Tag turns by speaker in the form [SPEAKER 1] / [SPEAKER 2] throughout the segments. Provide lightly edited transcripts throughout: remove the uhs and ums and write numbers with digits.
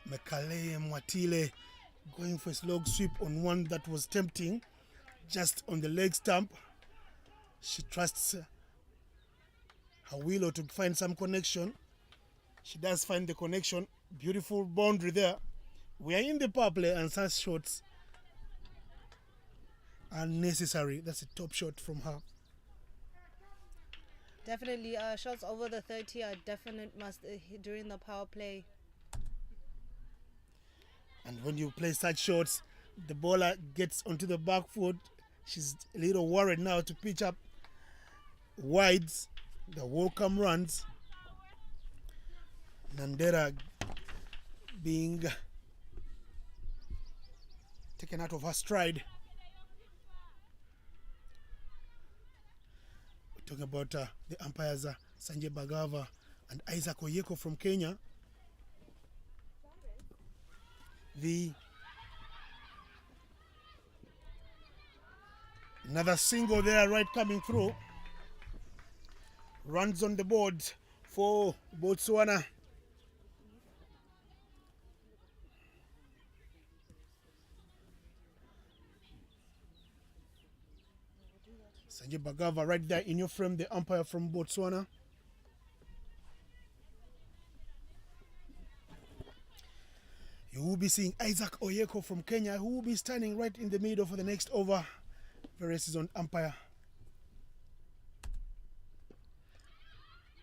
[SPEAKER 1] Mekale Mwatile going for a slog sweep on one that was tempting, just on the leg stump. She trusts her willow to find some connection. She does find the connection. Beautiful boundary there. We are in the power play and such shots are necessary. That's a top shot from her.
[SPEAKER 2] Definitely, shots over the 30 are definite must during the power play.
[SPEAKER 1] And when you play such shots, the bowler gets onto the back foot. She's a little worried now to pitch up wides, the welcome runs. Nandera being taken out of her stride. We're talking about the umpires Sanjay Bagava and Isaac Oyeko from Kenya. Another single there, right, coming through. Runs on the board for Botswana. Sanjay Bagava right there in your frame, the umpire from Botswana. You will be seeing Isaac Oyeko from Kenya, who will be standing right in the middle for the next over. Very seasoned umpire.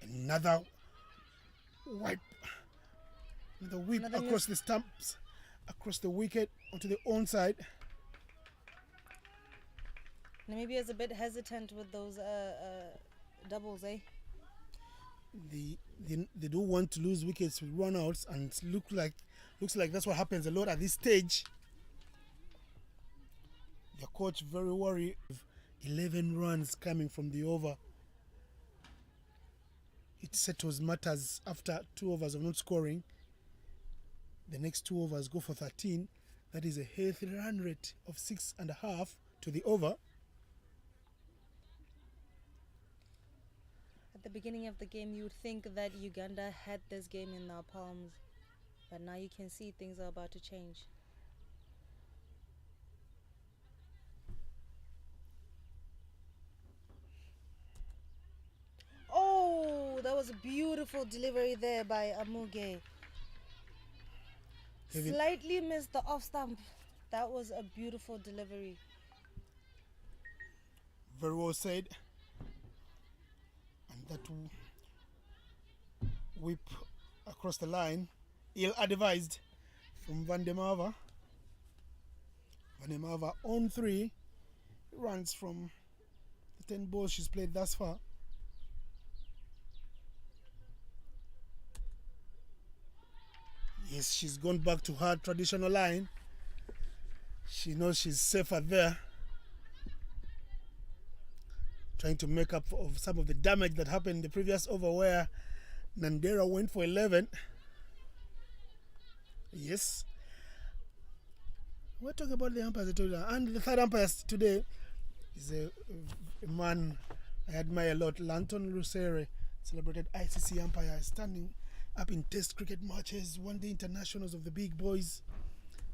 [SPEAKER 1] Another wipe. Another whip across the stumps, across the wicket, onto the onside.
[SPEAKER 2] Namibia is a bit hesitant with those doubles, eh?
[SPEAKER 1] They don't want to lose wickets with run-outs, and looks like that's what happens a lot at this stage. The coach very worried. 11 runs coming from the over. It settles matters after 2 overs of not scoring. The next 2 overs go for 13. That is a healthy run rate of 6.5 to the over.
[SPEAKER 2] At the beginning of the game, you would think that Uganda had this game in their palms, but now you can see things are about to change. Oh, that was a beautiful delivery there by Amuge. Slightly missed the off stump. That was a beautiful delivery.
[SPEAKER 1] Very well said. And that whip across the line, ill-advised from Van der Merwe. Van der Merwe on 3 runs from the 10 balls she's played thus far. Yes, she's gone back to her traditional line. She knows she's safer there. Trying to make up for some of the damage that happened in the previous over where Nandera went for 11. Yes. We're talking about the umpires today. And the third umpire today is a man I admire a lot, Lanton Lusere, celebrated ICC umpire, standing up in test cricket matches, one-day internationals of the big boys.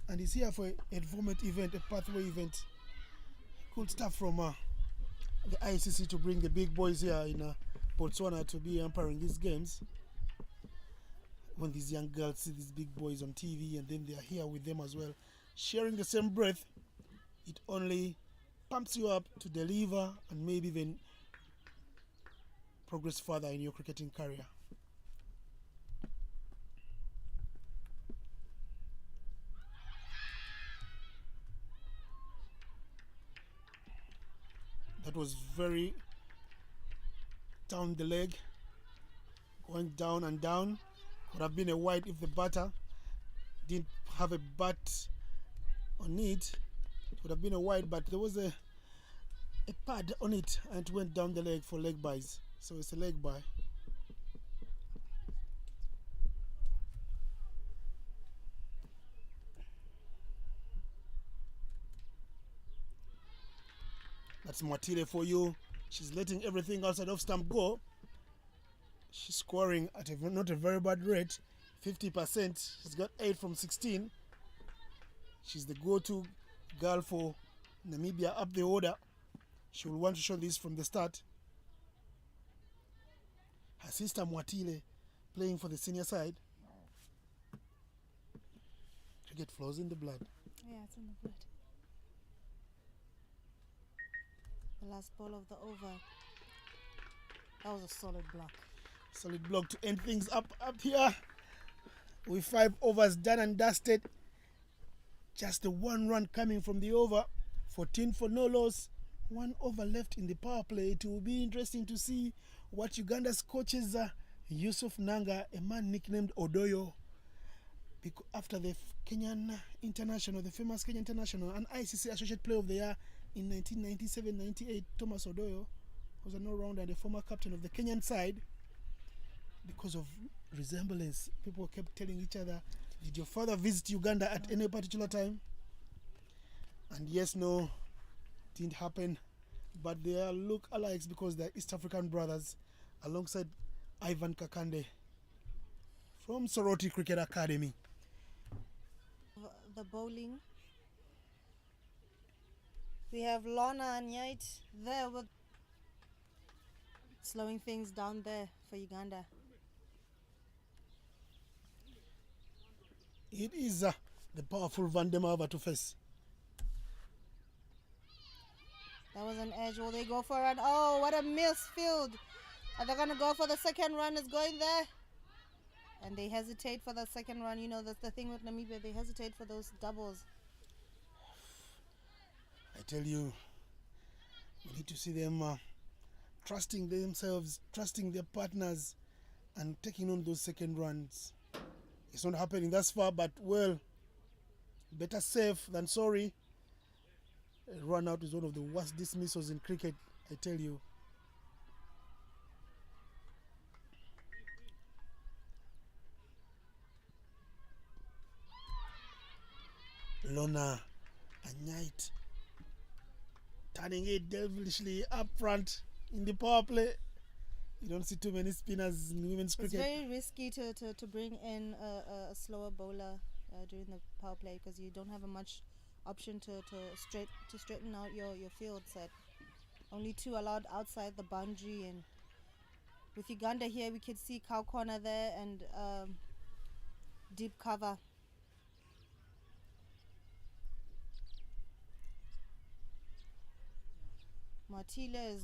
[SPEAKER 1] And he's here for a format event, a pathway event. Cool stuff from the ICC to bring the big boys here in Botswana to be umpiring these games. When these young girls see these big boys on TV and then they are here with them as well, sharing the same breath, it only pumps you up to deliver and maybe even progress further in your cricketing career. That was very down the leg, going down and down. Would have been a wide if the batter didn't have a bat on it. It would have been a wide, but there was a pad on it and it went down the leg for leg buys. So it's a leg buy. That's Mwatile for you. She's letting everything outside of stump go. She's scoring at not a very bad rate. 50%. She's got 8 from 16. She's the go-to girl for Namibia up the order. She will want to show this from the start. Her sister Mwatile playing for the senior side. Cricket flows in the blood.
[SPEAKER 2] Yeah, it's in the blood. The last ball of the over. That was a solid block.
[SPEAKER 1] Solid block to end things up here. With 5 overs done and dusted. Just the 1 run coming from the over. 14 for no loss. 1 over left in the power play. It will be interesting to see what Uganda's coaches Yusuf Nanga, a man nicknamed Odoyo, after the Kenyan international, the famous Kenyan international, and ICC Associate Player of the Year in 1997-98, Thomas Odoyo was an all-rounder and a former captain of the Kenyan side. Because of resemblance, people kept telling each other, did your father visit Uganda at any particular time? And yes, no, didn't happen. But they are look-alikes because they're East African brothers, alongside Ivan Kakande from Soroti Cricket Academy.
[SPEAKER 2] The bowling. We have Lorna and Yait there with slowing things down there for Uganda.
[SPEAKER 1] It is the powerful Van Demava to face.
[SPEAKER 2] That was an edge. Will they go for it? Oh, what a misfield. Are they going to go for the second run? Is going there. And they hesitate for the second run. You know, that's the thing with Namibia. They hesitate for those doubles.
[SPEAKER 1] I tell you, we need to see them trusting themselves, trusting their partners, and taking on those second runs. It's not happening thus far, but well, better safe than sorry. A run out is one of the worst dismissals in cricket, I tell you. Lorna and Knight turning it devilishly up front in the power play. You don't see too many spinners in women's cricket.
[SPEAKER 2] It's very risky to bring in a slower bowler during the power play because you don't have a much option to straighten out your field set. Only 2 allowed outside the boundary, and with Uganda here we could see cow corner there and deep cover. Martile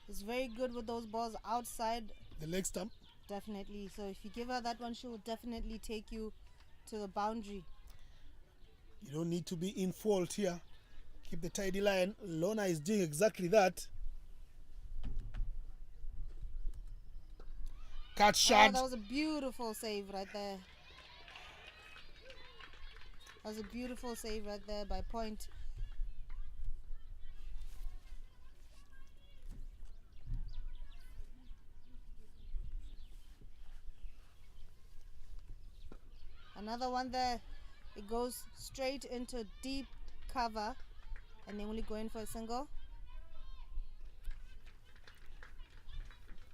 [SPEAKER 2] is very good with those balls outside
[SPEAKER 1] the leg stump.
[SPEAKER 2] Definitely. So if you give her that one, she will definitely take you to the boundary.
[SPEAKER 1] You don't need to be in fault here. Keep the tidy line. Lorna is doing exactly that. Cut shot.
[SPEAKER 2] Oh, that was a beautiful save right there. That was a beautiful save right there by Point. Another one there. It goes straight into deep cover, and they only go in for a single.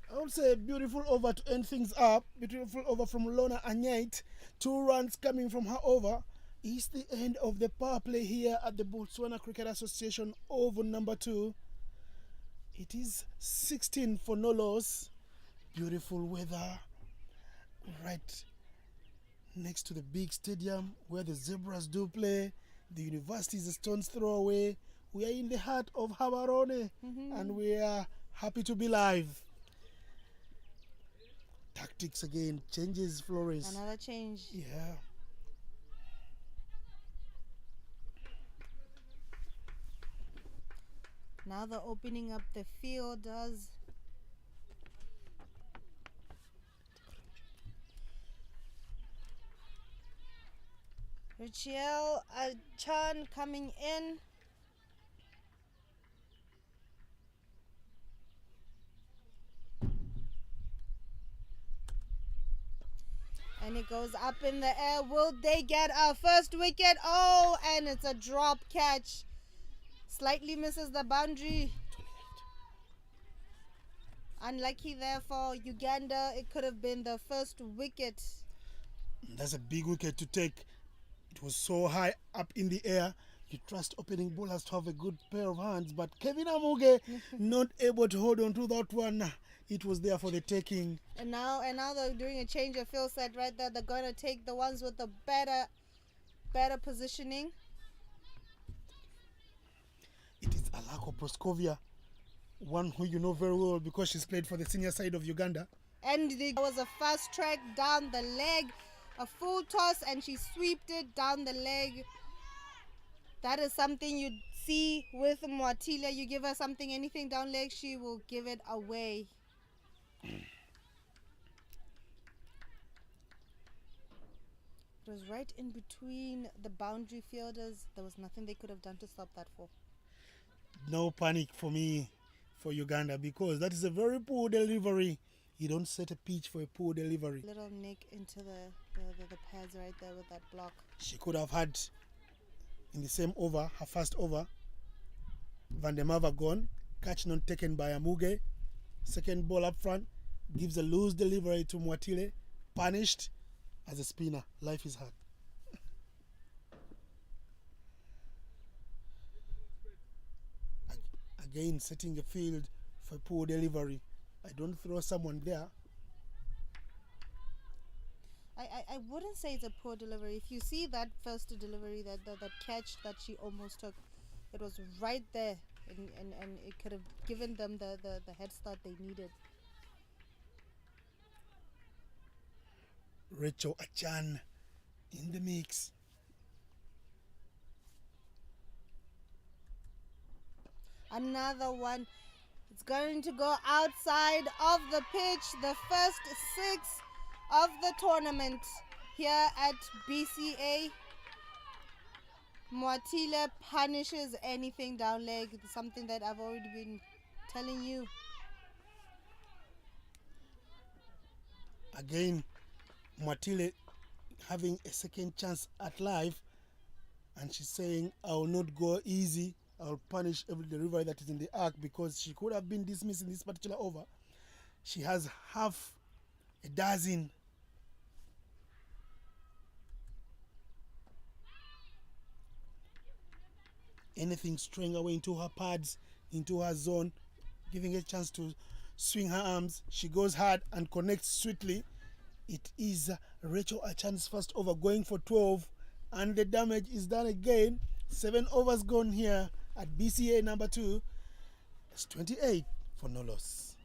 [SPEAKER 1] I would say a beautiful over to end things up. Beautiful over from Lorna Anyait. 2 runs coming from her over. It's the end of the power play here at the Botswana Cricket Association over number 2. It is 16 for no loss. Beautiful weather. Right next to the big stadium where the Zebras do play. The university is a stone's throw away. We are in the heart of Habarone, and we are happy to be live. Tactics again, changes Flores.
[SPEAKER 2] Another change.
[SPEAKER 1] Yeah.
[SPEAKER 2] Now they're opening up the fielders. Richiel Chan coming in. And it goes up in the air. Will they get our first wicket? Oh, and it's a drop catch. Slightly misses the boundary. Unlucky there for Uganda. It could have been the first wicket
[SPEAKER 1] That's a big wicket to take. It was so high up in the air. You trust opening bowlers to have a good pair of hands, but Kevin Amuge not able to hold on to that one. It was there for the taking.
[SPEAKER 2] And now they're doing a change of field set right there. They're going to take the ones with the better positioning.
[SPEAKER 1] It is Alako Proskovia, one who you know very well because she's played for the senior side of Uganda.
[SPEAKER 2] And there was a fast track down the leg, a full toss, and she sweeped it down the leg. That is something you'd see with Mwatile. You give her something, anything down leg, she will give it away. It was right in between the boundary fielders. There was nothing they could have done to stop that fall.
[SPEAKER 1] No panic for me for Uganda because that is a very poor delivery. You don't set a pitch for a poor delivery.
[SPEAKER 2] Little nick into the pads right there with that block.
[SPEAKER 1] She could have had in the same over, her first over, Van der Merwe gone, catch not taken by Amuge. Second ball up front, gives a loose delivery to Mwatile, punished as a spinner. Life is hard. Again, setting a field for poor delivery. I don't throw someone there.
[SPEAKER 2] I wouldn't say it's a poor delivery. If you see that first delivery, that catch that she almost took, it was right there, and it could have given them the head start they needed.
[SPEAKER 1] Rachel Achan in the mix.
[SPEAKER 2] Another one. It's going to go outside of the pitch. The first 6 of the tournament here at BCA. Mwatile punishes anything down leg. It's something that I've already been telling you.
[SPEAKER 1] Again, Mwatile having a second chance at life, and she's saying, I will not go easy. I'll punish every delivery that is in the arc because she could have been dismissed in this particular over. She has half a dozen. Anything straying away into her pads, into her zone, giving her a chance to swing her arms. She goes hard and connects sweetly. It is Rachel Achan's first over, going for 12, and the damage is done again. 7 overs gone here at BCA number 2. It's 28 for no loss.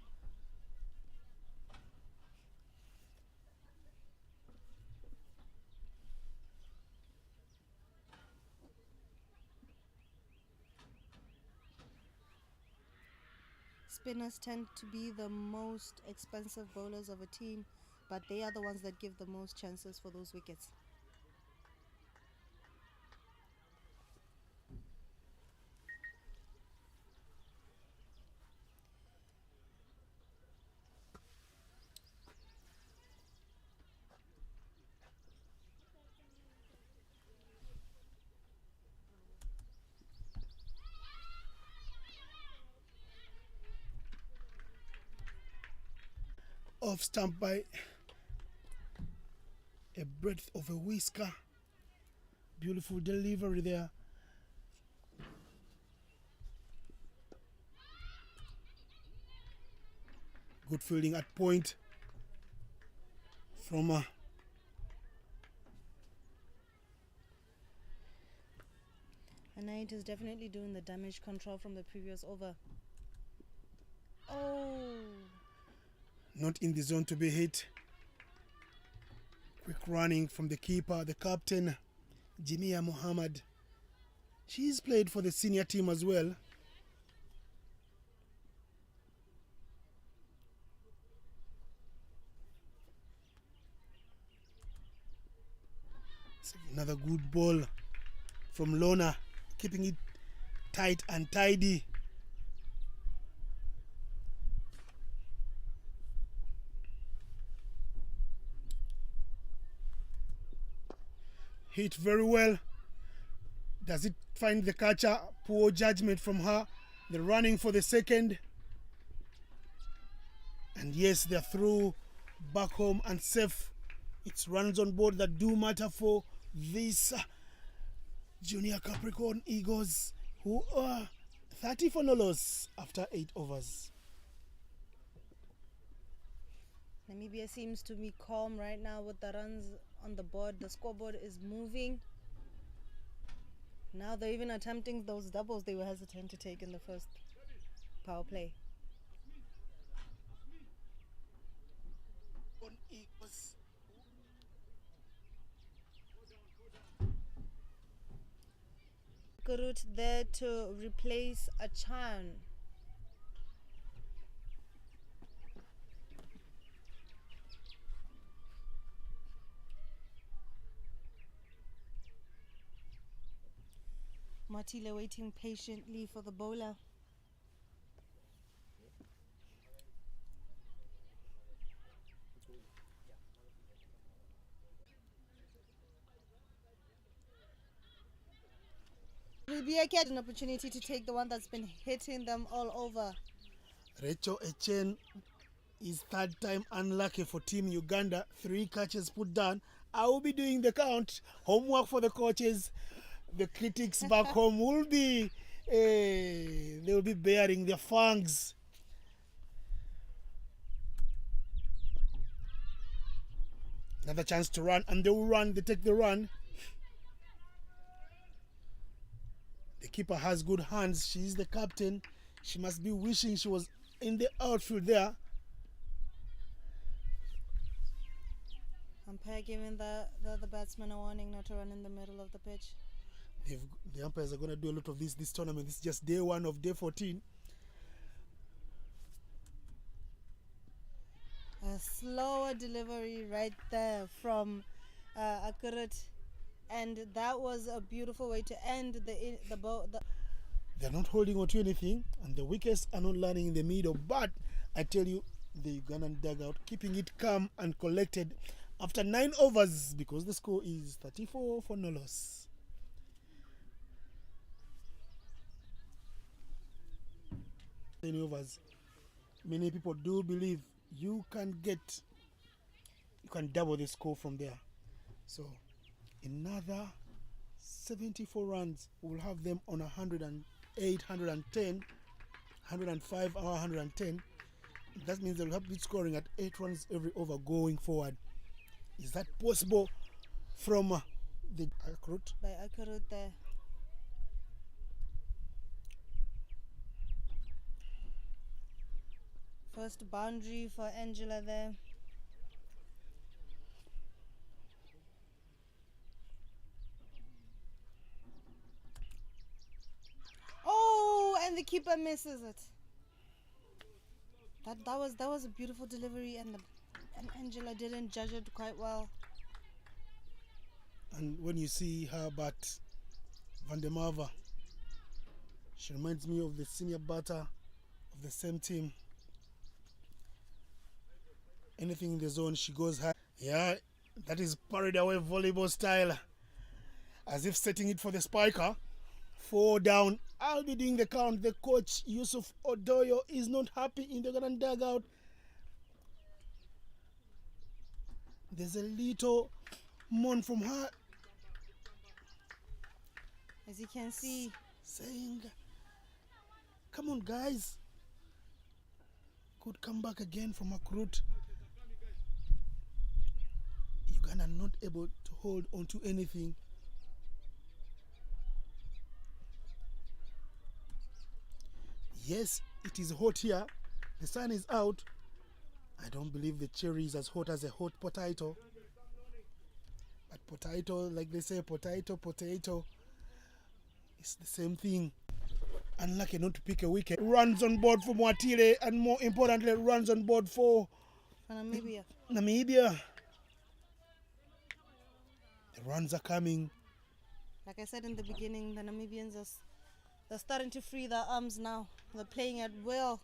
[SPEAKER 2] Spinners tend to be the most expensive bowlers of a team, but they are the ones that give the most chances for those wickets.
[SPEAKER 1] Off stump by a breadth of a whisker. Beautiful delivery there. Good fielding at point from
[SPEAKER 2] Anait is definitely doing the damage control from the previous over. Oh!
[SPEAKER 1] not in the zone to be hit. Quick running from the keeper, the captain, Jimia Muhammad. She's played for the senior team as well. Another good ball from Lona, keeping it tight and tidy. Hit very well. Does it find the catcher? Poor judgment from her. They're running for the second. And yes, they're through back home and safe It's runs on board that do matter for these junior Capricorn Eagles, who are 30 for no loss after 8 overs.
[SPEAKER 2] Namibia seems to be calm right now with the runs on the board. The scoreboard is moving. Now they're even attempting those doubles they were hesitant to take in the first power play. Kurut there to replace a Chan. Matile waiting patiently for the bowler. Namibia get an opportunity to take the one that's been hitting them all over.
[SPEAKER 1] Rachel Echen is third time unlucky for Team Uganda. 3 catches put down. I will be doing the count. Homework for the coaches. The critics back home will be, they will be bearing their fangs. Another chance to run, and they will run. They take the run. The keeper has good hands. She's the captain. She must be wishing she was in the outfield there.
[SPEAKER 2] Umpire giving the batsman a warning not to run in the middle of the pitch.
[SPEAKER 1] The umpires are going to do a lot of this tournament. This is just day 1 of day 14.
[SPEAKER 2] A slower delivery right there from Akurit, and that was a beautiful way to end the boat.
[SPEAKER 1] They're not holding on to anything, and the wickets are not landing in the middle. But I tell you, the Ugandan dugout keeping it calm and collected after 9 overs, because the score is 34 for no loss. Overs. Many people do believe you can double the score from there. So another 74 runs will have them on 108, 110, 105 or 110. That means they'll have to be scoring at 8 runs every over going forward. Is that possible from the Akrut?
[SPEAKER 2] By Akrut there. First boundary for Angela there. Oh, and the keeper misses it. That was a beautiful delivery, and Angela didn't judge it quite well.
[SPEAKER 1] And when you see her bat, Van der Marva, she reminds me of the senior batter of the same team. Anything in the zone, she goes high. Yeah, that is parried away volleyball style. As if setting it for the spiker. 4 down. I'll be doing the count. The coach, Yusuf Odoyo, is not happy in the Ugandan dugout. There's a little moan from her.
[SPEAKER 2] As you can see.
[SPEAKER 1] Saying, come on guys. Good comeback again from Akrut. Uganda not able to hold on to anything. Yes, it is hot here. The sun is out. I don't believe the cherry is as hot as a hot potato. But potato, like they say, potato, it's the same thing. Unlucky not to pick a wicket. Runs on board for Mwatile, and more importantly, runs on board for Namibia. The runs are coming.
[SPEAKER 2] Like I said in the beginning, the Namibians they're starting to free their arms now. They're playing at will.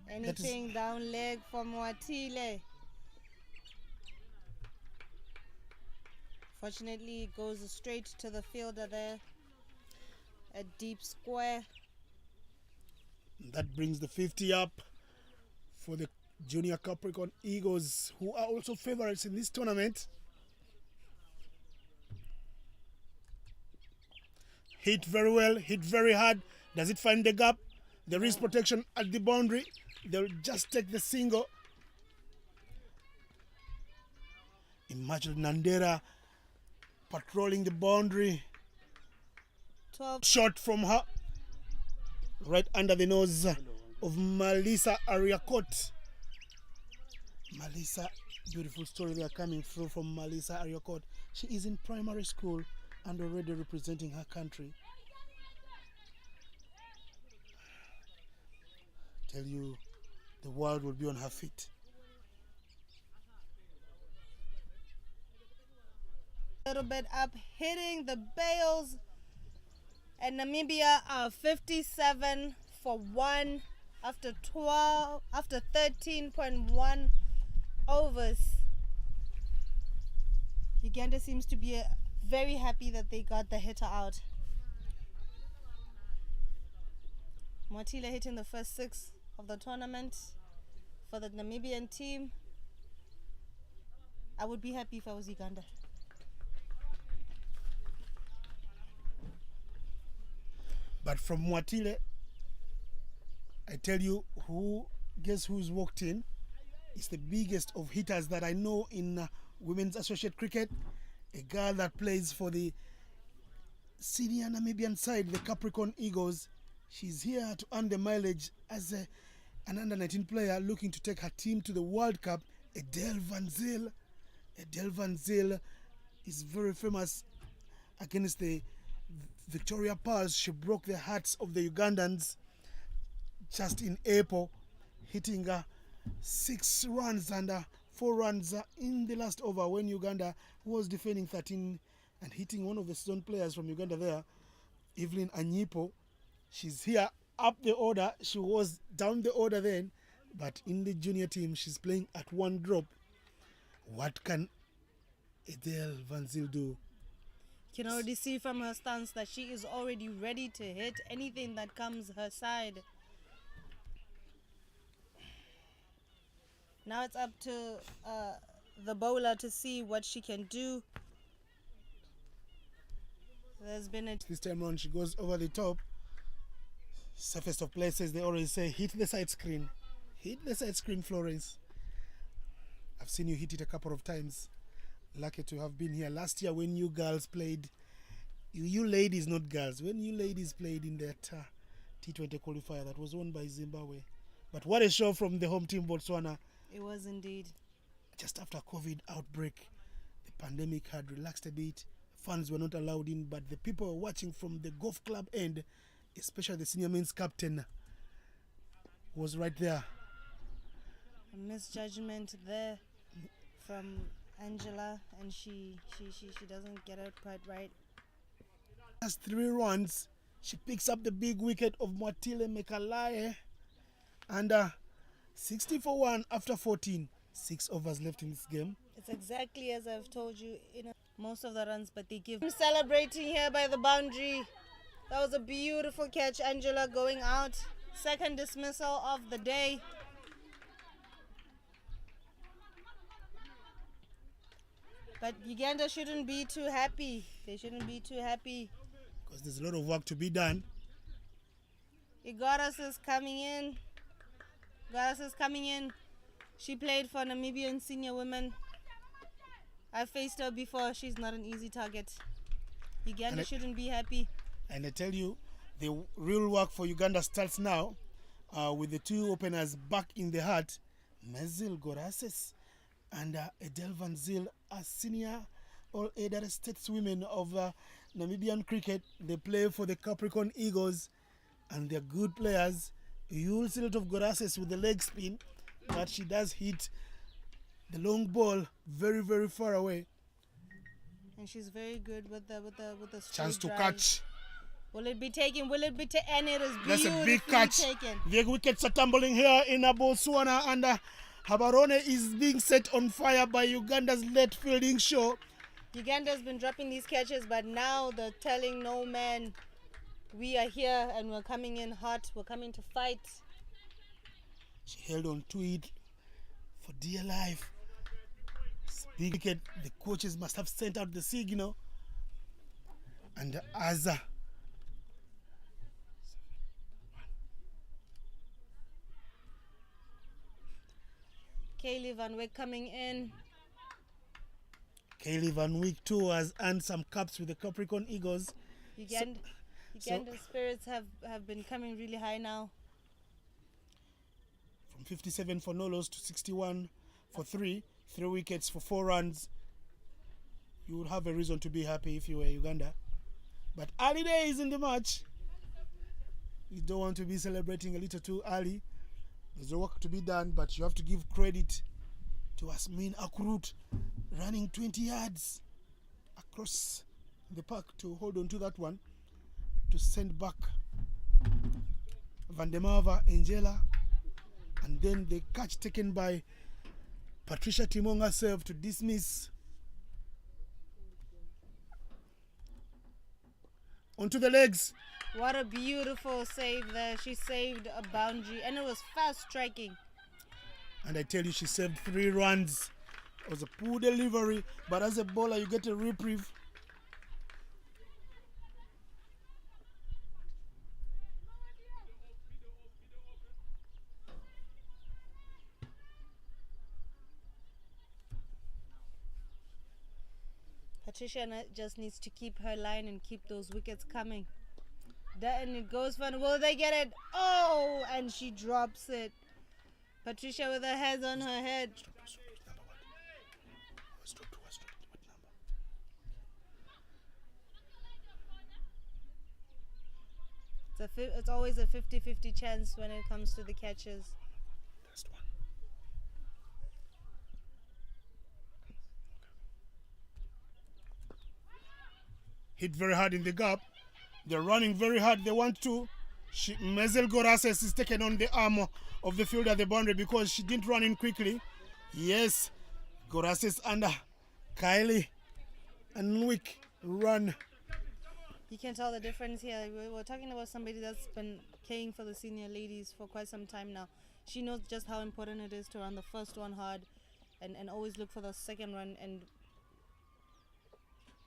[SPEAKER 2] Anything down leg from Watile. Fortunately, it goes straight to the fielder there. A deep square.
[SPEAKER 1] That brings the 50 up for the Junior Capricorn Eagles, who are also favorites in this tournament. Hit very well, hit very hard. Does it find the gap? There is protection at the boundary. They'll just take the single. Imagine Nandera patrolling the boundary.
[SPEAKER 2] 12.
[SPEAKER 1] Shot from her. Right under the nose of Malisa Ariakot. Malisa, beautiful story they are coming through from Malisa Ariakot. She is in primary school and already representing her country. Tell you, the world will be on her feet.
[SPEAKER 2] Little bit up, hitting the bails. And Namibia are 57 for 1 after 13.1 overs. Uganda seems to be very happy that they got the hitter out. Mwatile hitting the first 6 of the tournament for the Namibian team. I would be happy if I was Uganda.
[SPEAKER 1] But from Mwatile, I tell you, guess who's walked in? It's the biggest of hitters that I know in Women's Associate Cricket. A girl that plays for the senior Namibian side, the Capricorn Eagles. She's here to earn the mileage as an under-19 player looking to take her team to the World Cup. Adele Van Zyl. Adele Van Zyl is very famous against the Victoria Pearls. She broke the hearts of the Ugandans just in April, hitting 6 runs and 4 runs in the last over when Uganda was defending 13 and hitting one of the season players from Uganda there, Evelyn Anyipo. She's here up the order. She was down the order then, but in the junior team, she's playing at 1 drop. What can Adele Van Zyl do?
[SPEAKER 2] You can already see from her stance that she is already ready to hit anything that comes her side. Now it's up to the bowler to see what she can do. There's been a...
[SPEAKER 1] This time around, she goes over the top. Safest of places, they always say, hit the side screen. Hit the side screen, Florence. I've seen you hit it a couple of times. Lucky to have been here last year when you girls played, you ladies, not girls, when you ladies played in that T20 qualifier that was won by Zimbabwe. But what a show from the home team, Botswana.
[SPEAKER 2] It was indeed.
[SPEAKER 1] Just after COVID outbreak, the pandemic had relaxed a bit. Fans were not allowed in, but the people were watching from the golf club end, especially the senior men's captain was right there.
[SPEAKER 2] A misjudgment there from Angela, and she doesn't get it quite right.
[SPEAKER 1] Last 3 runs, she picks up the big wicket of Mwatile Mekalae, and 60 for 1 after 14. 6 overs left in this game.
[SPEAKER 2] It's exactly as I've told you, most of the runs, but they give. Celebrating here by the boundary. That was a beautiful catch, Angela going out. Second dismissal of the day. But Uganda shouldn't be too happy. They shouldn't be too happy.
[SPEAKER 1] Because there's a lot of work to be done.
[SPEAKER 2] Igoras is coming in. Igoras is coming in. She played for Namibian senior women. I faced her before. She's not an easy target. Uganda shouldn't be happy.
[SPEAKER 1] And I tell you, the real work for Uganda starts now with the 2 openers back in the heart. Mezil Gorases and Adele Van Zyl, a senior all-age stateswomen of Namibian cricket. They play for the Capricorn Eagles and they're good players. You'll see a lot of Gorases with the leg spin, but she does hit the long ball very, very far away.
[SPEAKER 2] And she's very good with the
[SPEAKER 1] chance to
[SPEAKER 2] drive.
[SPEAKER 1] catch.
[SPEAKER 2] Will it be taken? Will it be taken? And it is
[SPEAKER 1] That's
[SPEAKER 2] beautifully
[SPEAKER 1] a big catch.
[SPEAKER 2] taken.
[SPEAKER 1] The wickets are tumbling here in Botswana, and Habarone is being set on fire by Uganda's late fielding show.
[SPEAKER 2] Uganda's been dropping these catches, but now they're telling no man, we are here and we're coming in hot. We're coming to fight.
[SPEAKER 1] She held on to it for dear life. Big wicket. The coaches must have sent out the signal. And as
[SPEAKER 2] Kaylee Van Wyk coming in.
[SPEAKER 1] Kaylee Van Wyk too has earned some caps with the Capricorn Eagles.
[SPEAKER 2] Uganda's spirits have been coming really high now.
[SPEAKER 1] From 57 for Nolos to 61 for 3 wickets for 4 runs. You would have a reason to be happy if you were Uganda. But early days in the match, you don't want to be celebrating a little too early. There's work to be done, but you have to give credit to Asmin Akurut running 20 yards across the park to hold on to that one, to send back Vandemava, Angela, and then the catch taken by Patricia Timonga serve to dismiss. Onto the legs.
[SPEAKER 2] What a beautiful save there. She saved a boundary and it was fast striking.
[SPEAKER 1] And I tell you, she saved 3 runs. It was a poor delivery, but as a bowler you get a reprieve.
[SPEAKER 2] Patricia just needs to keep her line and keep those wickets coming. And it goes for, will they get it? Oh, and she drops it. Patricia with her hands on her head. It's always a 50-50 chance when it comes to the catches.
[SPEAKER 1] Hit very hard in the gap. They're running very hard. They want to. Mezel Gorases is taken on the arm of the field at the boundary because she didn't run in quickly. Yes, Gorases under Kylie and Wyk run.
[SPEAKER 2] You can tell the difference here. We're talking about somebody that's been playing for the senior ladies for quite some time now. She knows just how important it is to run the first one hard and always look for the second run, and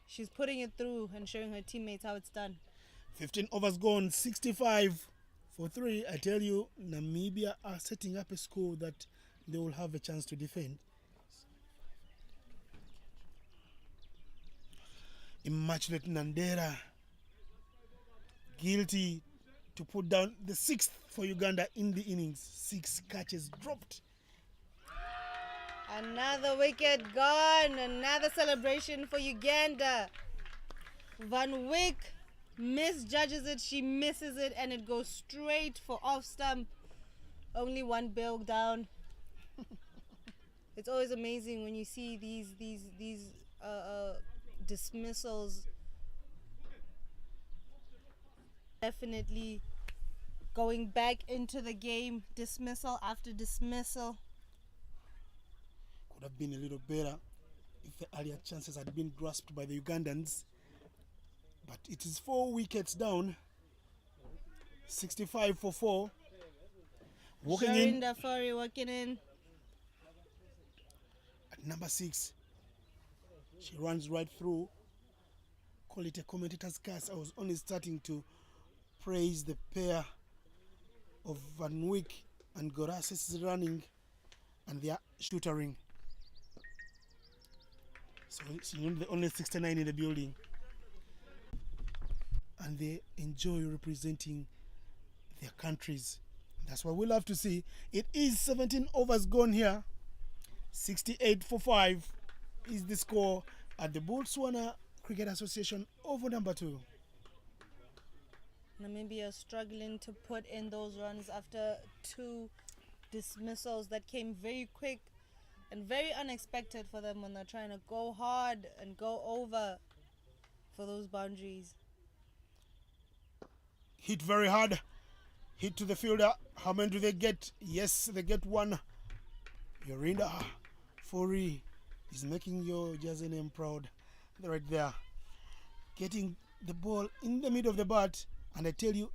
[SPEAKER 2] she's putting it through and showing her teammates how it's done.
[SPEAKER 1] 15 overs gone, 65 for 3. I tell you, Namibia are setting up a score that they will have a chance to defend. Immaculate Nandera guilty to put down the 6th for Uganda in the innings. 6 catches dropped.
[SPEAKER 2] Another wicket gone. Another celebration for Uganda. Van Wyk misjudges it. She misses it and it goes straight for off stump. Only one bill down. It's always amazing when you see these dismissals. Definitely going back into the game, dismissal after dismissal.
[SPEAKER 1] Could have been a little better if the earlier chances had been grasped by the Ugandans. But it is 4 wickets down. 65 for 4. Walking in.
[SPEAKER 2] Dafori walking in.
[SPEAKER 1] At number 6. She runs right through. Call it a commentator's curse. I was only starting to praise the pair of Van Wyk and Gorases running and their shootering. So she's the only 69 in the building. And they enjoy representing their countries. That's what we love to see. It is 17 overs gone here. 68 for 5 is the score at the Botswana Cricket Association over number 2.
[SPEAKER 2] Namibia struggling to put in those runs after 2 dismissals that came very quick and very unexpected for them when they're trying to go hard and go over for those boundaries.
[SPEAKER 1] Hit very hard. Hit to the fielder. How many do they get? Yes, they get 1. Yorinda Fori is making your jersey name proud. right there, getting the ball in the middle of the bat, and I tell you,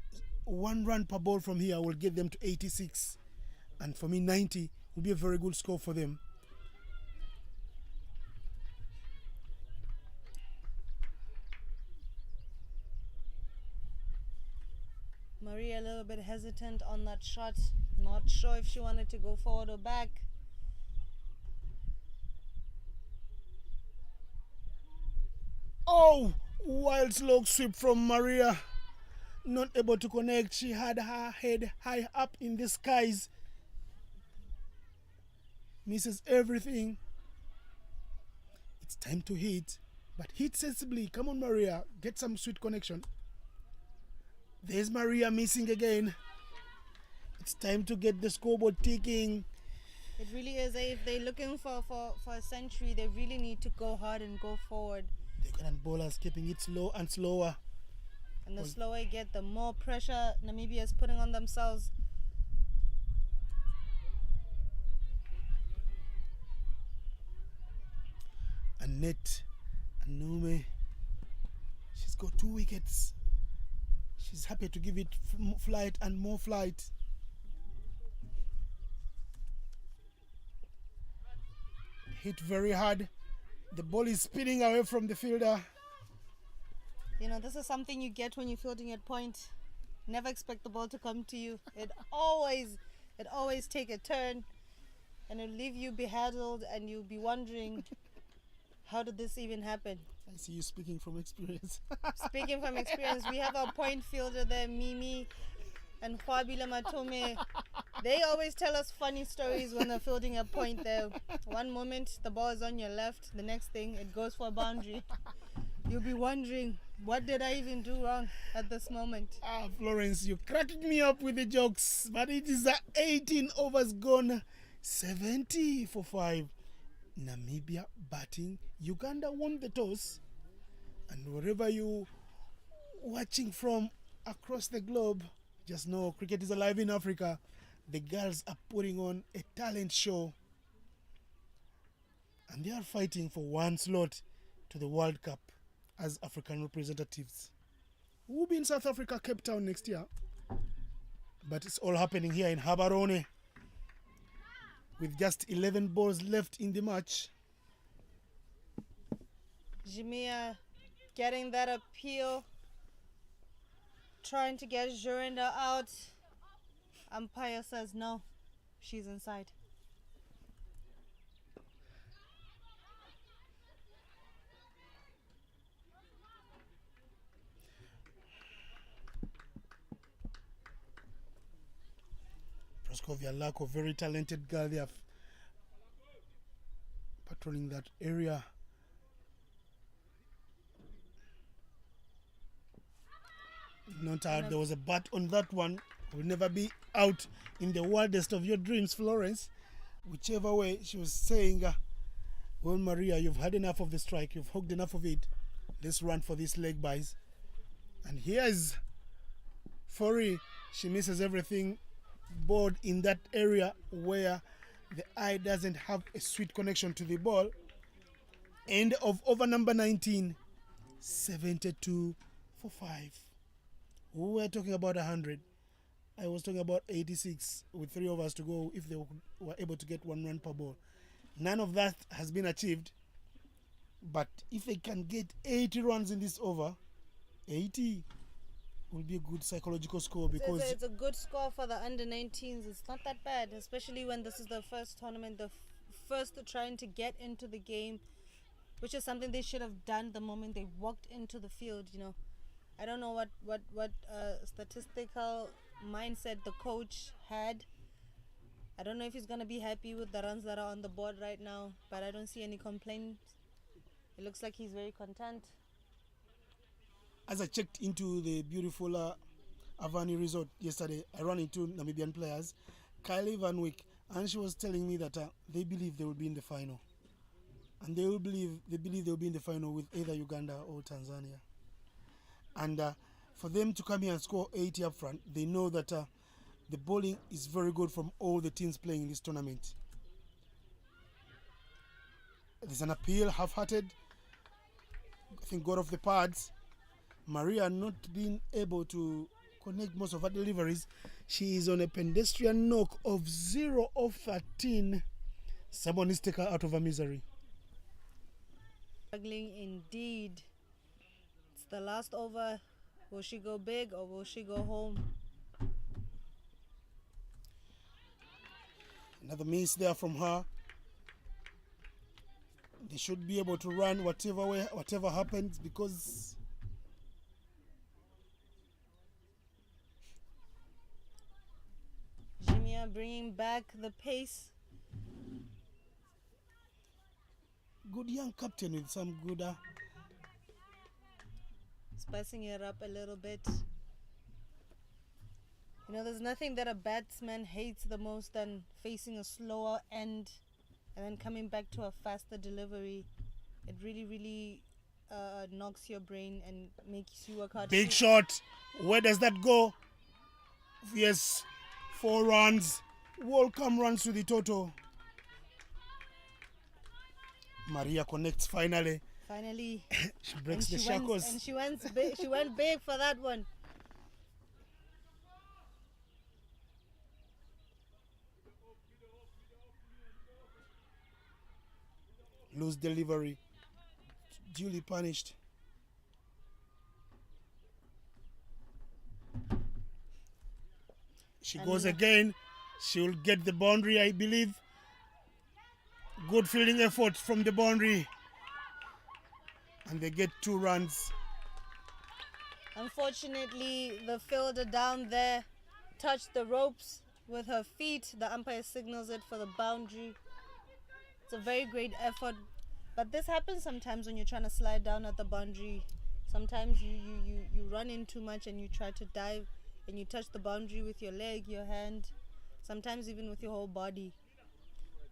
[SPEAKER 1] 1 run per ball from here will get them to 86, and for me 90 will be a very good score for them.
[SPEAKER 2] Maria a little bit hesitant on that shot, not sure if she wanted to go forward or back.
[SPEAKER 1] Oh, wild slog sweep from Maria, not able to connect. She had her head high up in the skies, misses everything. It's time to hit, but hit sensibly. Come on, Maria, get some sweet connection. There's Maria missing again. It's time to get the scoreboard ticking.
[SPEAKER 2] It really is. If they're looking for a century, they really need to go hard and go forward.
[SPEAKER 1] The Ugandan bowlers keeping it slow and slower.
[SPEAKER 2] And the slower you get, the more pressure Namibia is putting on themselves.
[SPEAKER 1] Annette Anume, she's got 2 wickets. She's happy to give it flight and more flight. Hit very hard. The ball is spinning away from the fielder.
[SPEAKER 2] You know, this is something you get when you're fielding at point. Never expect the ball to come to you. It always take a turn, and it'll leave you bedazzled, and you'll be wondering, how did this even happen?
[SPEAKER 1] I see you speaking from experience.
[SPEAKER 2] Speaking from experience, we have our point fielder there, Mimi and Kwabila Matome. They always tell us funny stories when they're fielding a point there. One moment the ball is on your left, the next thing it goes for a boundary. You'll be wondering, what did I even do wrong at this moment?
[SPEAKER 1] Florence, you're cracking me up with the jokes, but it is 18 overs gone, 70 for 5. Namibia batting. Uganda won the toss, and wherever you watching from across the globe, just know cricket is alive in Africa. The girls are putting on a talent show, and they are fighting for one slot to the World Cup as African representatives. We'll be in South Africa, Cape Town next year, but it's all happening here in Gaborone with just 11 balls left in the match.
[SPEAKER 2] Jimia getting that appeal, trying to get Jorinda out. Umpire says no, she's inside.
[SPEAKER 1] Proskovia Lako, very talented girl. They are patrolling that area. Not tired. There was a bat on that one. Will never be out in the wildest of your dreams, Florence. Whichever way, she was saying, well, Maria, you've had enough of the strike. You've hooked enough of it. Let's run for these leg buys. And here's Fori. She misses everything. Board in that area where the eye doesn't have a sweet connection to the ball. End of over number 19. 72 for 5. We were talking about 100. I was talking about 86 with 3 overs to go if they were able to get 1 run per ball. None of that has been achieved. But if they can get 80 runs in this over, 80 will be a good psychological score, because
[SPEAKER 2] it's a good score for the under-19s. It's not that bad, especially when this is the first tournament, the first trying to get into the game, which is something they should have done the moment they walked into the field. You know, I don't know what statistical mindset the coach had. I don't know if he's gonna be happy with the runs that are on the board right now, but I don't see any complaints. It looks like he's very content.
[SPEAKER 1] As I checked into the beautiful Avani resort yesterday, I ran into Namibian players, Kylie Van Wyk, and she was telling me that they believe they will be in the final. And they believe they'll be in the final with either Uganda or Tanzania. And for them to come here and score 80 up front, they know that the bowling is very good from all the teams playing in this tournament. There's an appeal, half-hearted. I think, got off the pads. Maria not being able to connect most of her deliveries. She is on a pedestrian knock of 0 of 13. Someone needs to take her out of her misery.
[SPEAKER 2] Struggling indeed. It's the last over. Will she go big or will she go home?
[SPEAKER 1] Another miss there from her. They should be able to run whatever happens, because
[SPEAKER 2] Jimia bringing back the pace.
[SPEAKER 1] good young captain with some good
[SPEAKER 2] Spicing it up a little bit. You know, there's nothing that a batsman hates the most than facing a slower end and then coming back to a faster delivery. It really knocks your brain and makes you work hard.
[SPEAKER 1] big shot. Where does that go? Yes, 4 runs. Welcome runs to the total. Maria connects finally.
[SPEAKER 2] Finally.
[SPEAKER 1] She breaks the shackles.
[SPEAKER 2] And she went big for that one.
[SPEAKER 1] Loose delivery. Duly punished. She goes again. She will get the boundary, I believe. Good fielding effort from the boundary. And they get 2 runs.
[SPEAKER 2] Unfortunately, the fielder down there touched the ropes with her feet. The umpire signals it for the boundary. It's a very great effort. But this happens sometimes when you're trying to slide down at the boundary. Sometimes you run in too much and you try to dive and you touch the boundary with your leg, your hand, sometimes even with your whole body.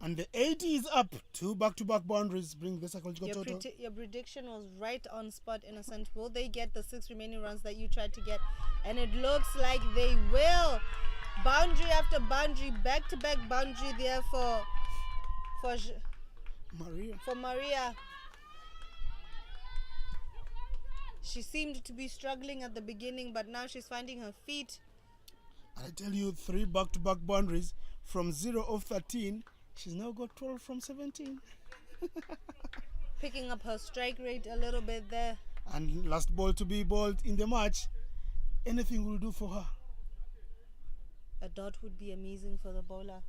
[SPEAKER 1] And the 80 is up. 2 back-to-back boundaries bring the psychological total.
[SPEAKER 2] Your prediction was right on spot, Innocent. Will they get the 6 remaining runs that you tried to get? And it looks like they will. Boundary after boundary, back-to-back boundary there for Maria. She seemed to be struggling at the beginning, but now she's finding her feet.
[SPEAKER 1] And I tell you, 3 back-to-back boundaries from 0 of 13. She's now got 12 from 17.
[SPEAKER 2] Picking up her strike rate a little bit there.
[SPEAKER 1] And last ball to be bowled in the match. Anything will do for her.
[SPEAKER 2] A dot would be amazing for the bowler.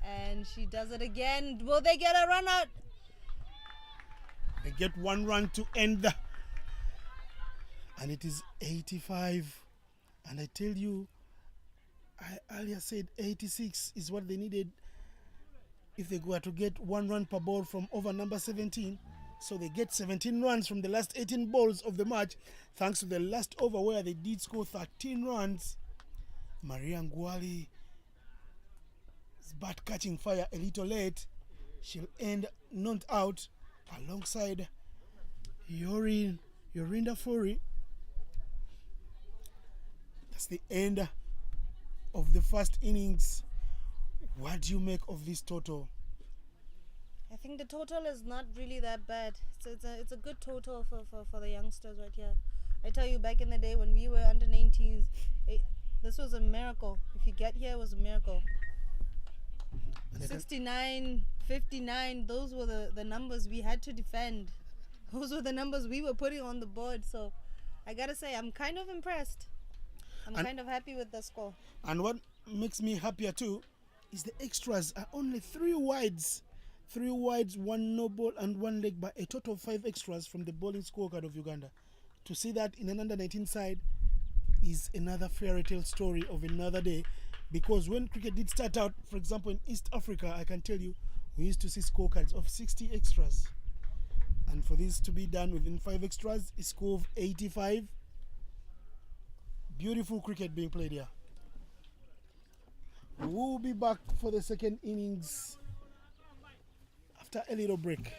[SPEAKER 2] And she does it again. Will they get a run out?
[SPEAKER 1] They get 1 run to end. And it is 85. And I tell you, I earlier said 86 is what they needed if they were to get 1 run per ball from over number 17. So they get 17 runs from the last 18 balls of the match, thanks to the last over where they did score 13 runs. Maria Ngwali is bat catching fire a little late. She'll end not out alongside Yorinda Fori. That's the end of the first innings. What do you make of this total?
[SPEAKER 2] I think the total is not really that bad. It's a good total for the youngsters right here. I tell you, back in the day when we were under 19s, this was a miracle. If you get here, it was a miracle. 69, 59, those were the numbers we had to defend. Those were the numbers we were putting on the board. So I gotta say, I'm kind of impressed. I'm kind of happy with the score.
[SPEAKER 1] And what makes me happier too is the extras are only 3 wides. 3 wides, 1 no ball and 1 leg, by a total of 5 extras from the bowling scorecard of Uganda. To see that in an under 19 side is another fairy tale story of another day, because when cricket did start out, for example in East Africa, I can tell you we used to see scorecards of 60 extras, and for this to be done within 5 extras, a score of 85. Beautiful cricket being played here. We'll be back for the second innings after a little break.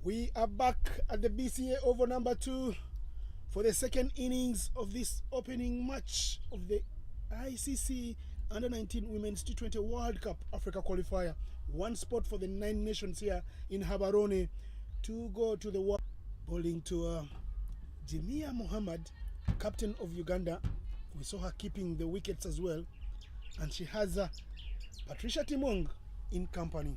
[SPEAKER 1] We are back at the BCA over number 2 for the second innings of this opening match of the ICC Under-19 Women's T20 World Cup Africa Qualifier. One spot for the 9 nations here in Habarone to go to the world. Bowling to Jimia Muhammad, captain of Uganda. We saw her keeping the wickets as well. And she has Patricia Timong in company.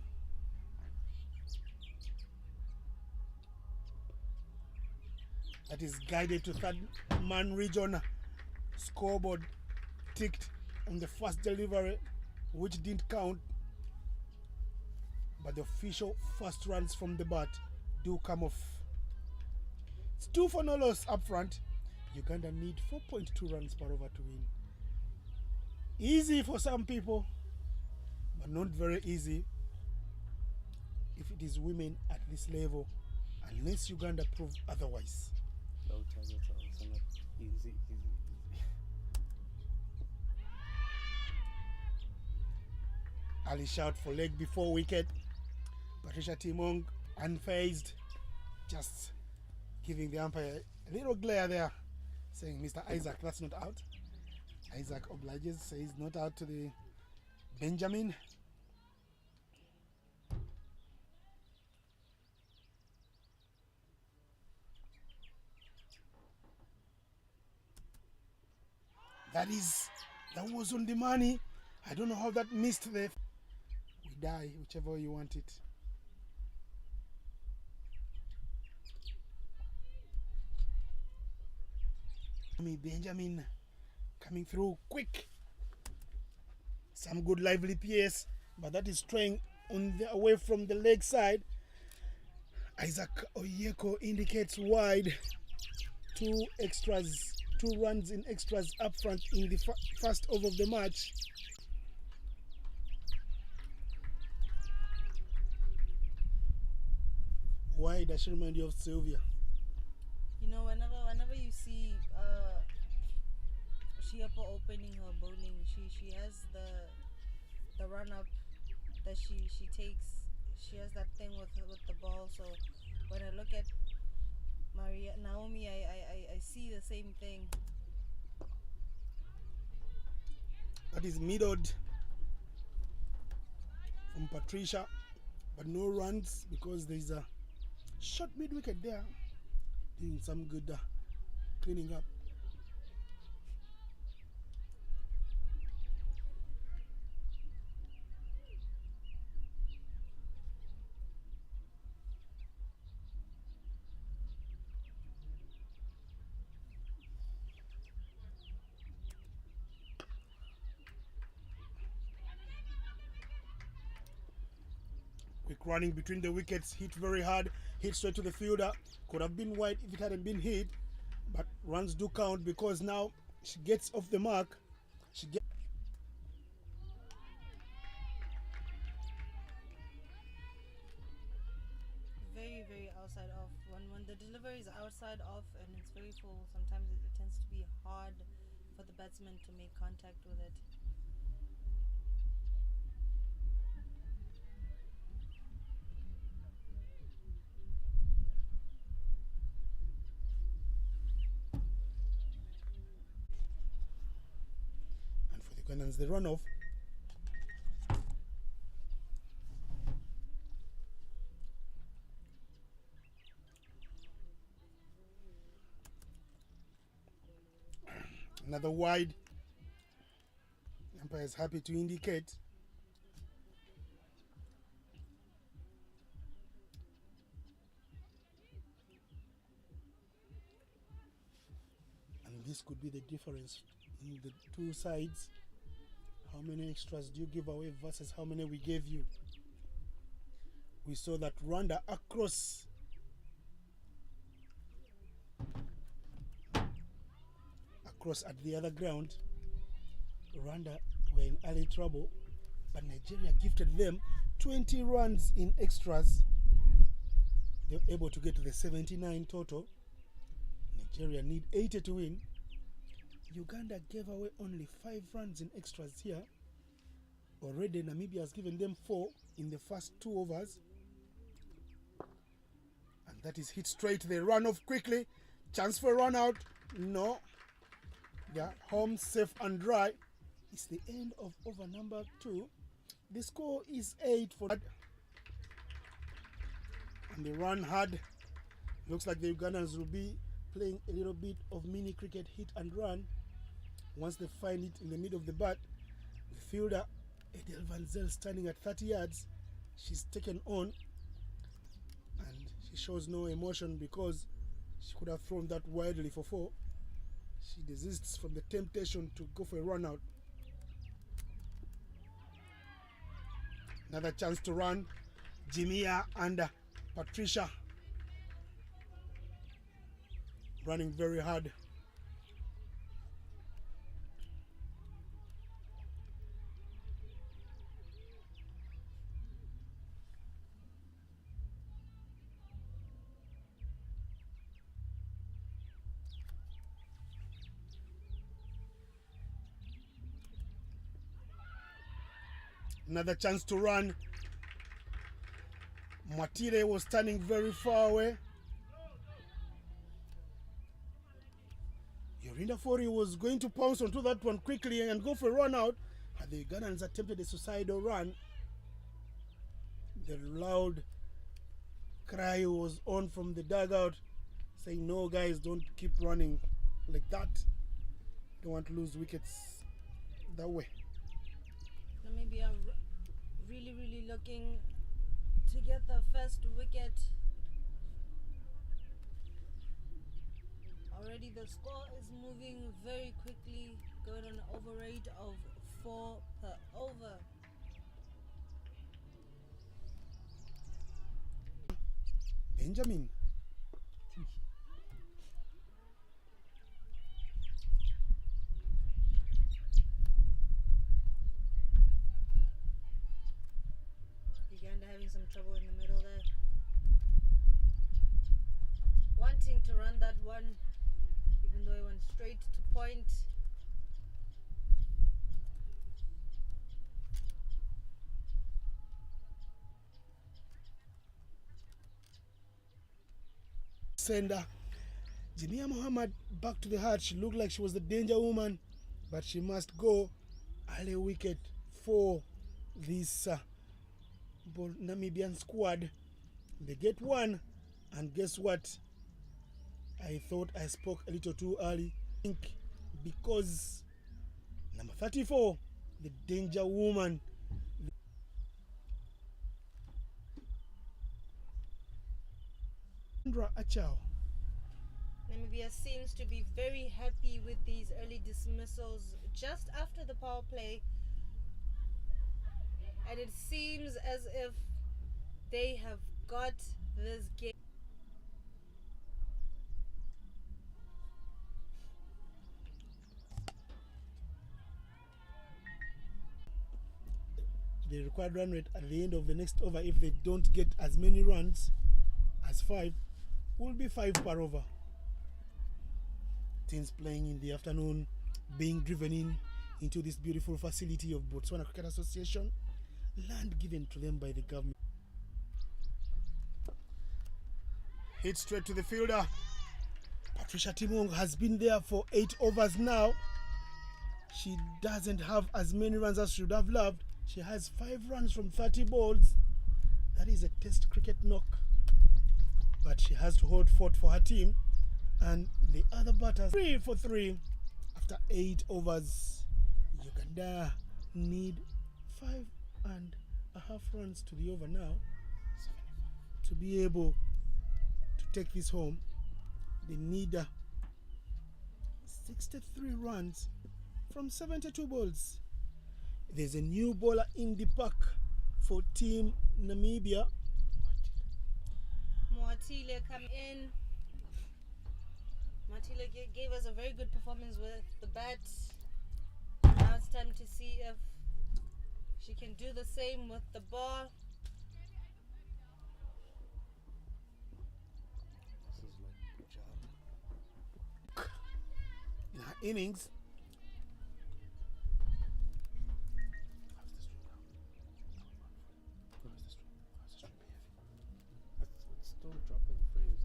[SPEAKER 1] That is guided to third man region. Scoreboard ticked on the first delivery, which didn't count. But the official first runs from the bat do come off. It's 2 for no loss up front. Uganda need 4.2 runs per over to win. Easy for some people, but not very easy if it is women at this level, unless Uganda prove otherwise.
[SPEAKER 3] Low targets are also not easy.
[SPEAKER 1] Ali shout for leg before wicket. Patricia Timong unfazed, just giving the umpire a little glare there, saying, Mr. Isaac, that's not out. Isaac obliges, says not out to the Benjamin. That was on the money. I don't know how that missed the... We die, whichever way you want it. Benjamin coming through quick. Some good lively PS, but that is straying on the, away from the leg side. Isaac Oyeko indicates wide. 2 runs in extras up front in the first over of the match. Why does she remind you of Sylvia?
[SPEAKER 2] You know, whenever you see Shiapo opening her bowling, she has the run up that she takes. She has that thing with the ball. So when I look at Naomi, I see the same thing.
[SPEAKER 1] That is middled from Patricia, but no runs because there is a short mid wicket there, doing some good cleaning up. Quick running between the wickets, hit very hard, hit straight to the fielder. Could have been wide if it hadn't been hit, but runs do count because now she gets off the mark.
[SPEAKER 2] Very outside off. When the delivery is outside off and it's very full, sometimes it tends to be hard for the batsman to make contact with it.
[SPEAKER 1] And for the Ugandans, the runoff. Another wide. The umpire is happy to indicate. And this could be the difference in the two sides. How many extras do you give away versus how many we gave you? We saw that Rwanda across at the other ground. Rwanda were in early trouble, but Nigeria gifted them 20 runs in extras. They were able to get to the 79 total. Nigeria need 80 to win. Uganda gave away only 5 runs in extras here. Already Namibia has given them 4 in the first 2 overs. That is hit straight. They run off quickly. Chance for a run out. No. They are home safe and dry. It's the end of over number 2. The score is 8 for that. And they run hard. Looks like the Ugandans will be playing a little bit of mini cricket, hit and run. Once they find it in the middle of the bat, the fielder Adele Van Zel standing at 30 yards. She's taken on and she shows no emotion because she could have thrown that widely for 4. She desists from the temptation to go for a run out. Another chance to run. Jimia and Patricia running very hard. Another chance to run. Matire was standing very far away. Yorinda Fori was going to pounce onto that one quickly and go for a run out. Had the Ugandans attempted a suicidal run, the loud cry was on from the dugout saying, no guys, don't keep running like that. Don't want to lose wickets that way.
[SPEAKER 2] Namibia really looking to get the first wicket. Already the score is moving very quickly, going on an over rate of 4 per over.
[SPEAKER 1] Benjamin.
[SPEAKER 2] Uganda having some trouble in the middle there. Wanting to run that one, even though it went straight to point.
[SPEAKER 1] Sender Jania Muhammad back to the heart. She looked like she was the danger woman, but she must go. Early wicket for this Namibian squad. They get one, and guess what? I thought I spoke a little too early. I think because number 34, the danger woman, Sandra Achao.
[SPEAKER 2] Namibia seems to be very happy with these early dismissals just after the power play, and it seems as if they have got this game.
[SPEAKER 1] The required run rate at the end of the next over, if they don't get as many runs as 5, will be 5 per over. Teams playing in the afternoon, being driven into this beautiful facility of Botswana Cricket Association, land given to them by the government. Hit straight to the fielder. Patricia Timong has been there for 8 overs now. She doesn't have as many runs as she would have loved. She has 5 runs from 30 balls. That is a test cricket knock. But she has to hold fort for her team. And the other batters 3 for 3 after 8 overs. Uganda need 5.5 runs to the over now to be able to take this home. They need 63 runs from 72 balls. There's a new bowler in the pack for Team Namibia.
[SPEAKER 2] Moatile come in. Moatile gave us a very good performance with the bat. Now it's time to see if she can do the same with the ball.
[SPEAKER 3] This is like Punjab.
[SPEAKER 1] In her innings,
[SPEAKER 3] It's still dropping frames.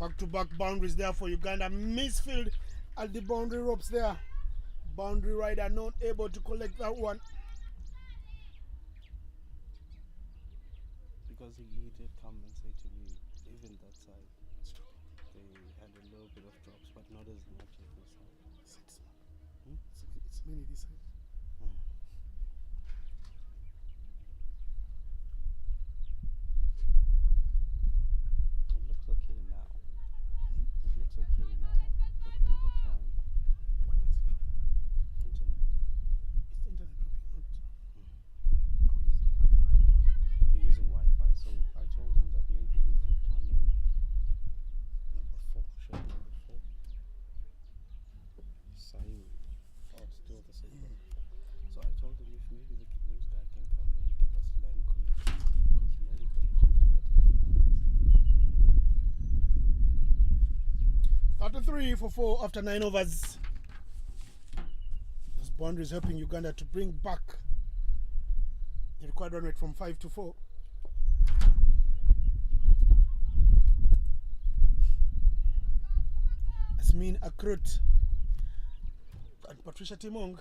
[SPEAKER 1] Back-to-back boundaries there for Uganda. Misfield at the boundary ropes there. Boundary rider not able to collect that one.
[SPEAKER 3] Because he did come and say to me, even that side, they had a little bit of drops, but not as much as this side.
[SPEAKER 1] It's many this side.
[SPEAKER 3] It looks okay now. It looks okay now, but over time,
[SPEAKER 1] What makes it drop?
[SPEAKER 3] internet.
[SPEAKER 1] It's the internet dropping, not. Are we using Wi-Fi?
[SPEAKER 3] We're using Wi-Fi, so I told him that maybe if we come in number 4, shot number 4, Saim, oh, it's still the same. So I told him if maybe those guys can come and give us LAN connection, because LAN connection is better than wireless.
[SPEAKER 1] 33 for 4 after 9 overs. This boundary is helping Uganda to bring back the required run rate from 5 to 4. Asmin Akrut and Patricia Timong.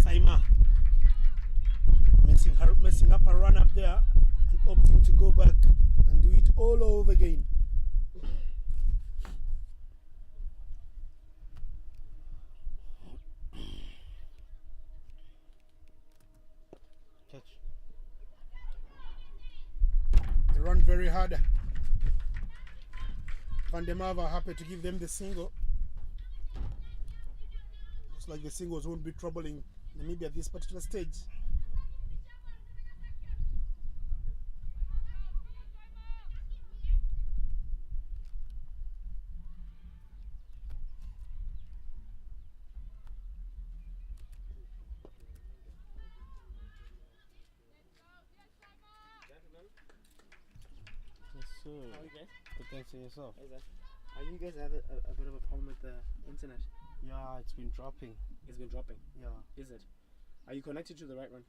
[SPEAKER 1] Saima messing up a run up there and opting to go back and do it all over again.
[SPEAKER 3] Catch.
[SPEAKER 1] They run very hard. Van der Merwe happy to give them the single. Looks like the singles won't be troubling Namibia at this particular stage.
[SPEAKER 3] Yes, sir.
[SPEAKER 4] How are you guys?
[SPEAKER 3] Good, thanks to yourself.
[SPEAKER 4] Is that? Are you guys have a bit of a problem with the internet?
[SPEAKER 3] Yeah, it's been dropping.
[SPEAKER 4] It's been dropping.
[SPEAKER 3] Yeah.
[SPEAKER 4] Is it? Are you connected to the right one?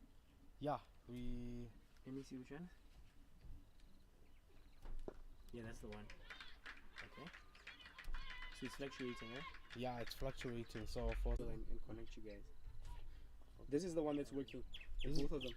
[SPEAKER 3] Yeah, we...
[SPEAKER 4] Let me see which one. Yeah, that's the one. Okay. So it's fluctuating, eh?
[SPEAKER 3] Yeah, it's fluctuating, so for...
[SPEAKER 4] And connect you guys. This is the one that's working.
[SPEAKER 3] Is it?
[SPEAKER 4] Both of them.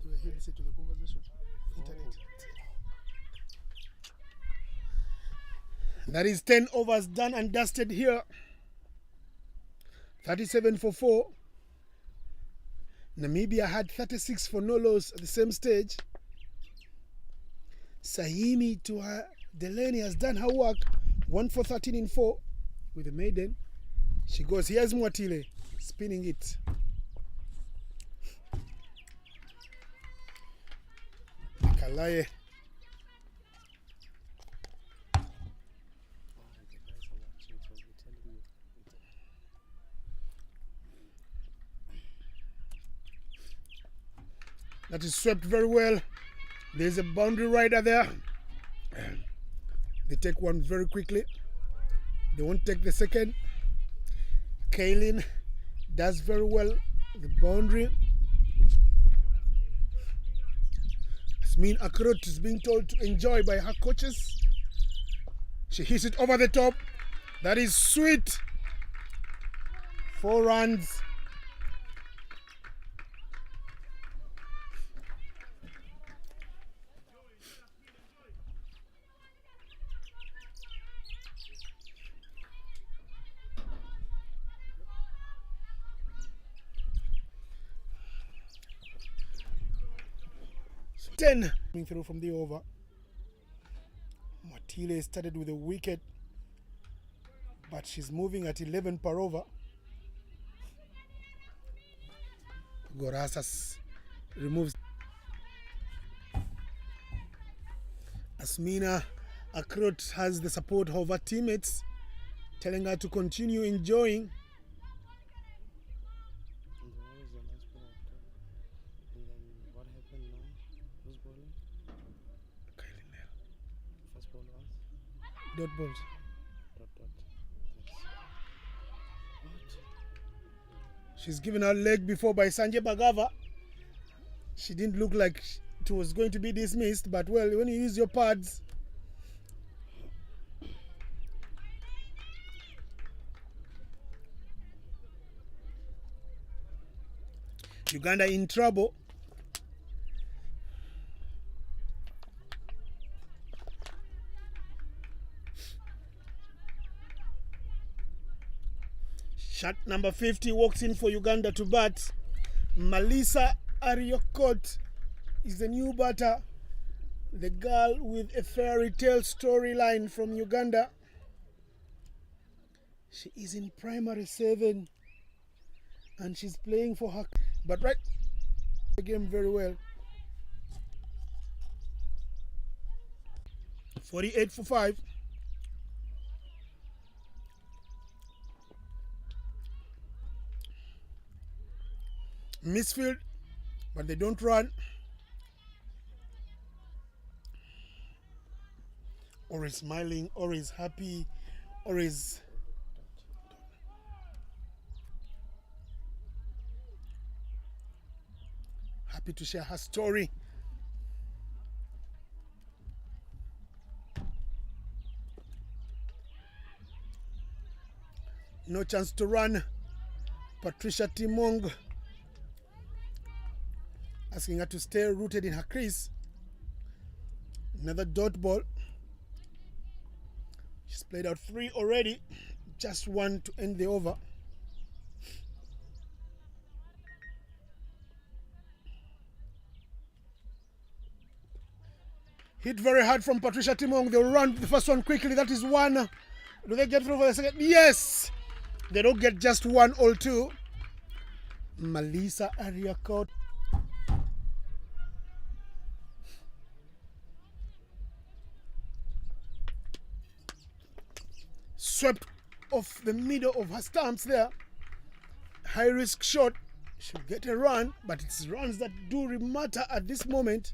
[SPEAKER 1] They were here listening to the conversation. Internet. That is 10 overs done and dusted here. 37 for 4. Namibia had 36 for no loss at the same stage. Sahimi to her Delaney has done her work. 1 for 13 in 4 with the maiden. She goes, here's Mwatile spinning it. Kalaye. That is swept very well. There's a boundary rider there. They take one very quickly. They won't take the second. Kaylin does very well. The boundary. Asmin Akrut is being told to enjoy by her coaches. She hits it over the top. That is sweet. 4 runs. 10 coming through from the over. Matile started with a wicket, but she's moving at 11 per over. Gorasas removes. Asmina Akrot has the support of her teammates, telling her to continue enjoying.
[SPEAKER 3] And what was the last ball after? And then what happened now? Who's bowling? First ball was?
[SPEAKER 1] Dot balls.
[SPEAKER 3] Dot. That's... What?
[SPEAKER 1] She's given her leg before by Sanjay Bhagava. She didn't look like it was going to be dismissed, but well, when you use your pads. Uganda in trouble. Shot number 50 walks in for Uganda to bat. Malisa Ariokot is the new batter, the girl with a fairy tale storyline from Uganda. She is in primary 7 and she's playing for her, but right the game very well. 48 for 5. Misfield, but they don't run. Or is smiling, or is happy, or is happy to share her story. No chance to run. Patricia Timong asking her to stay rooted in her crease. Another dot ball. She's played out 3 already. Just 1 to end the over. Hit very hard from Patricia Timong. They'll run the first one quickly. That is 1. Do they get through for the second? Yes! They don't get just 1 or 2. Malisa Ariakot. Swept off the middle of her stumps there. High risk shot. She'll get a run, but it's runs that do matter at this moment.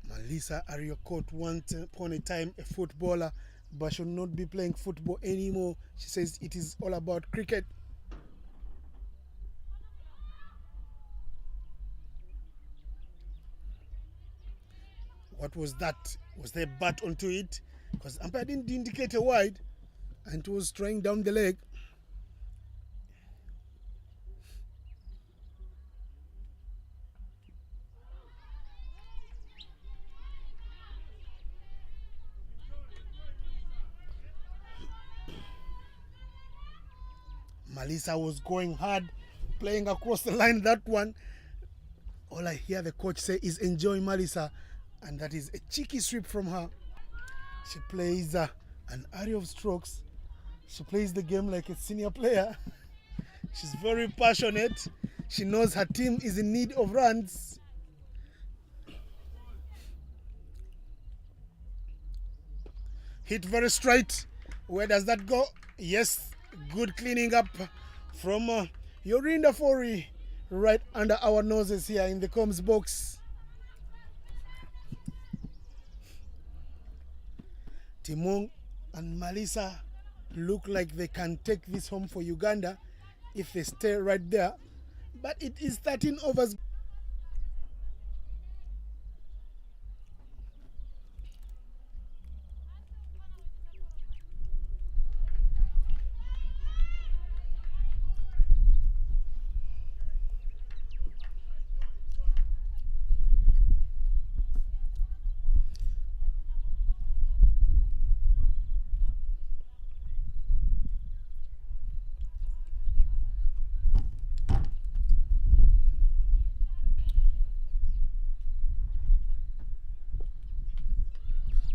[SPEAKER 1] Malisa Ariokot, once upon a time a footballer, but should not be playing football anymore. She says it is all about cricket. What was that? Was there a bat onto it? Because umpire didn't indicate a wide and it was trying down the leg. Malisa was going hard, playing across the line. That one, all I hear the coach say is enjoy Malisa, and that is a cheeky sweep from her. She plays an area of strokes. She plays the game like a senior player. She's very passionate. She knows her team is in need of runs. Hit very straight. Where does that go? Yes, good cleaning up from Yorinda Fori right under our noses here in the comms box. Timong and Malisa look like they can take this home for Uganda if they stay right there. But it is 13 overs.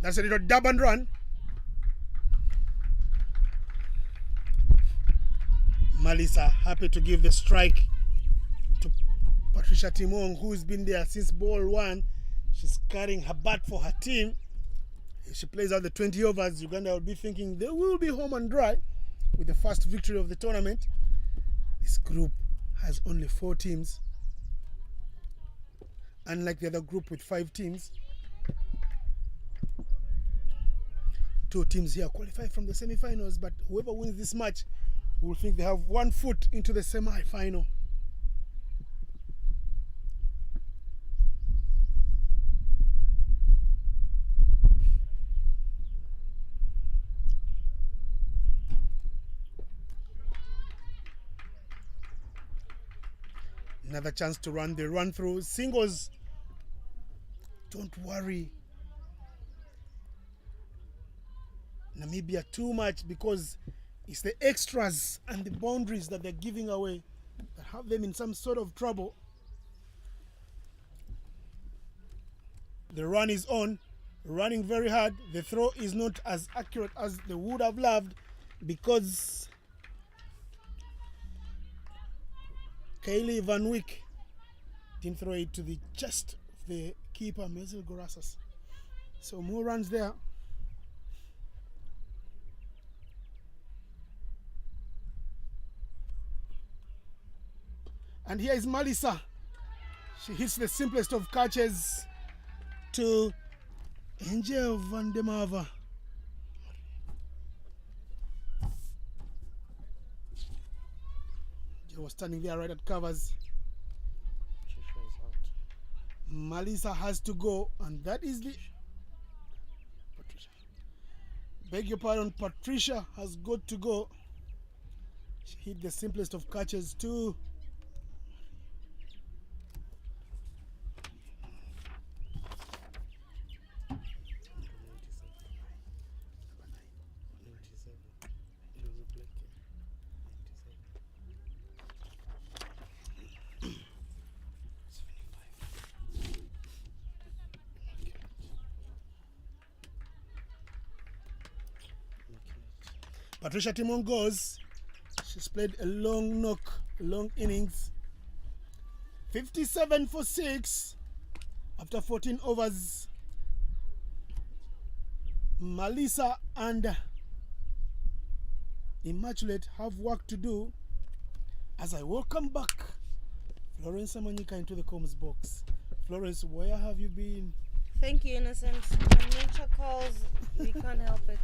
[SPEAKER 1] That's a little dab and run. Malisa happy to give the strike to Patricia Timong, who's been there since ball one. She's carrying her bat for her team. If she plays out the 20 overs, Uganda will be thinking they will be home and dry with the first victory of the tournament. This group has only 4 teams, unlike the other group with 5 teams. 2 teams here qualify from the semi-finals, but whoever wins this match will think they have 1 foot into the semi-final. Another chance to run. They run through singles. Don't worry Namibia too much, because it's the extras and the boundaries that they're giving away that have them in some sort of trouble. The run is on, running very hard. The throw is not as accurate as they would have loved, because Kaylee Van Wyk didn't throw it to the chest of the keeper, Mezel Gorasas. So more runs there. And here is Malisa. She hits the simplest of catches to Angel van der Merwe. She was standing there right at covers.
[SPEAKER 3] Patricia is out.
[SPEAKER 1] Malisa has to go, and that is the Patricia. Beg your pardon, Patricia has got to go. She hit the simplest of catches too. Patricia Timon goes. She's played a long knock, a long innings. 57 for 6 after 14 overs. Malisa and Immaculate have work to do. As I welcome back Florence Amanyika into the comms box. Florence, where have you been?
[SPEAKER 2] Thank you, Innocent. When nature calls, we can't help it.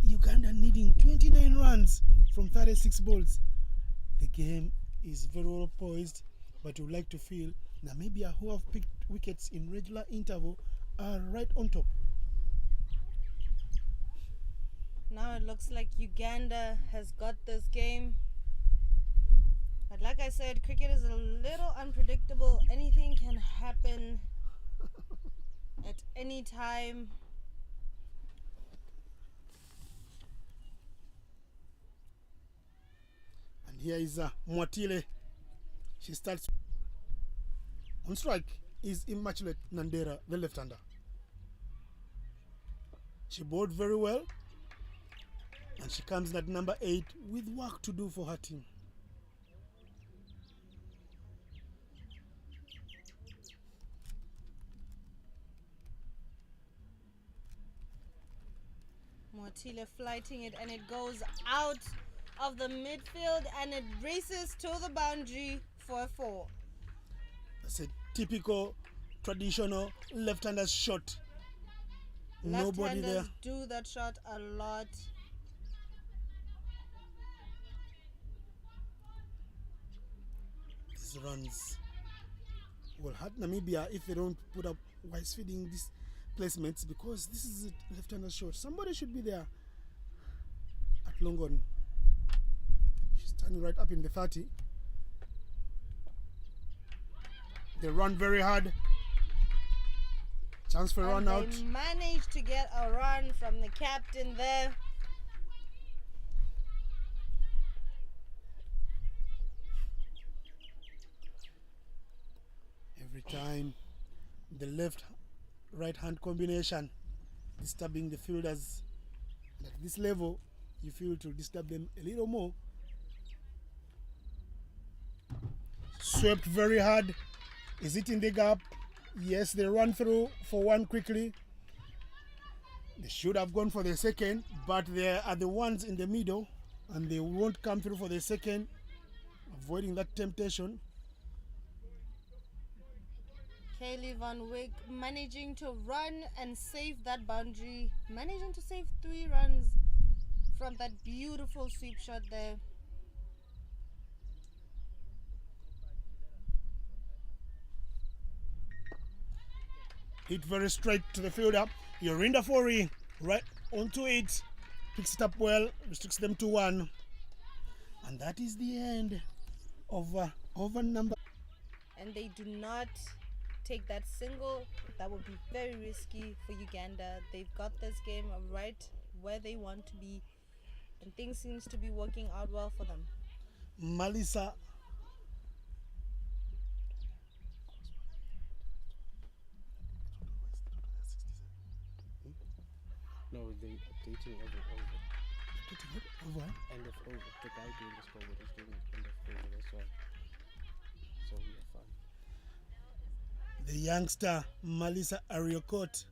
[SPEAKER 1] Uganda needing 29 runs from 36 balls. The game is very well poised, but you would like to feel Namibia, who have picked wickets in regular interval, are right on top.
[SPEAKER 2] Now it looks like Uganda has got this game. But like I said, cricket is a little unpredictable. Anything can happen at any time.
[SPEAKER 1] And here is Mwatile. She starts on strike. Is Immaculate Nandera, the left-hander. She bowled very well, and she comes in at number 8 with work to do for her team.
[SPEAKER 2] Mwatile flighting it, and it goes out of the midfield, and it races to the boundary for a 4.
[SPEAKER 1] That's a typical traditional left-hander's shot. Nobody there.
[SPEAKER 2] Left-handers do that shot a lot.
[SPEAKER 1] These runs will hurt Namibia if they don't put up wise feeding these placements, because this is a left-hander shot. Somebody should be there at long on. She's standing right up in the 30. They run very hard. Chance for a run out.
[SPEAKER 2] They managed to get a run from the captain there.
[SPEAKER 1] Every time the left right-hand combination, disturbing the fielders. And at this level, you feel to disturb them a little more. Swept very hard. Is it in the gap? Yes, they run through for one quickly. They should have gone for the second, but they are the ones in the middle, and they won't come through for the second, avoiding that temptation.
[SPEAKER 2] Kaylee Van Wyk managing to run and save that boundary, managing to save 3 runs from that beautiful sweep shot there.
[SPEAKER 1] Hit very straight to the fielder. Yorinda Fori right onto it. Picks it up well, restricts them to 1. And that is the end of over number.
[SPEAKER 2] And they do not take that single. That would be very risky for Uganda. They've got this game right where they want to be, and things seems to be working out well for them.
[SPEAKER 1] Malisa
[SPEAKER 3] No, they updating over.
[SPEAKER 1] over.
[SPEAKER 3] End of over. The guy doing the scoreboard is doing end of over. That's why. So we are fine.
[SPEAKER 1] The youngster Malisa Ariokot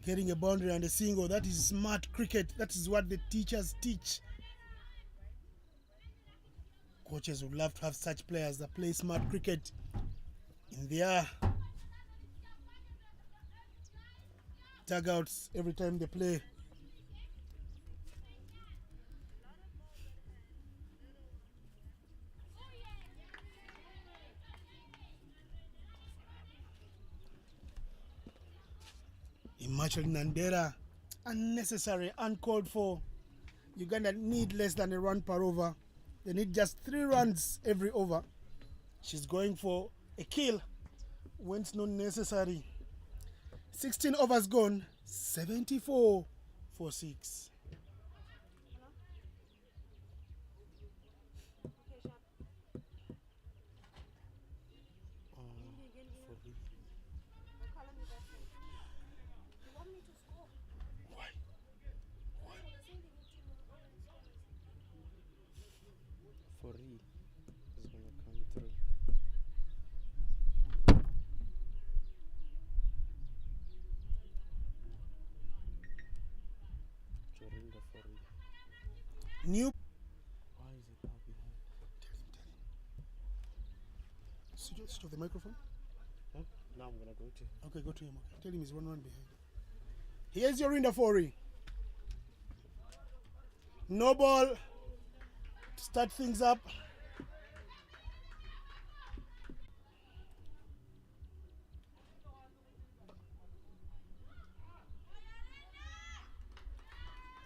[SPEAKER 1] getting a boundary and a single. That is smart cricket. That is what the teachers teach. Coaches would love to have such players that play smart cricket in their dugouts every time they play. Imagine Nandera, unnecessary, uncalled for. Uganda need less than a run per over. They need just 3 runs every over. She's going for a kill when it's not necessary. 16 overs gone, 74 for 6. Why?
[SPEAKER 3] Fori is gonna come through. Jorinda Fori.
[SPEAKER 1] New.
[SPEAKER 3] Why is it now behind?
[SPEAKER 1] Switch off the microphone.
[SPEAKER 3] Huh? Now I'm gonna go to him.
[SPEAKER 1] Okay, go to him. Okay. Tell him he's 1 run behind. Here's Yorinda Fori. No ball to start things up.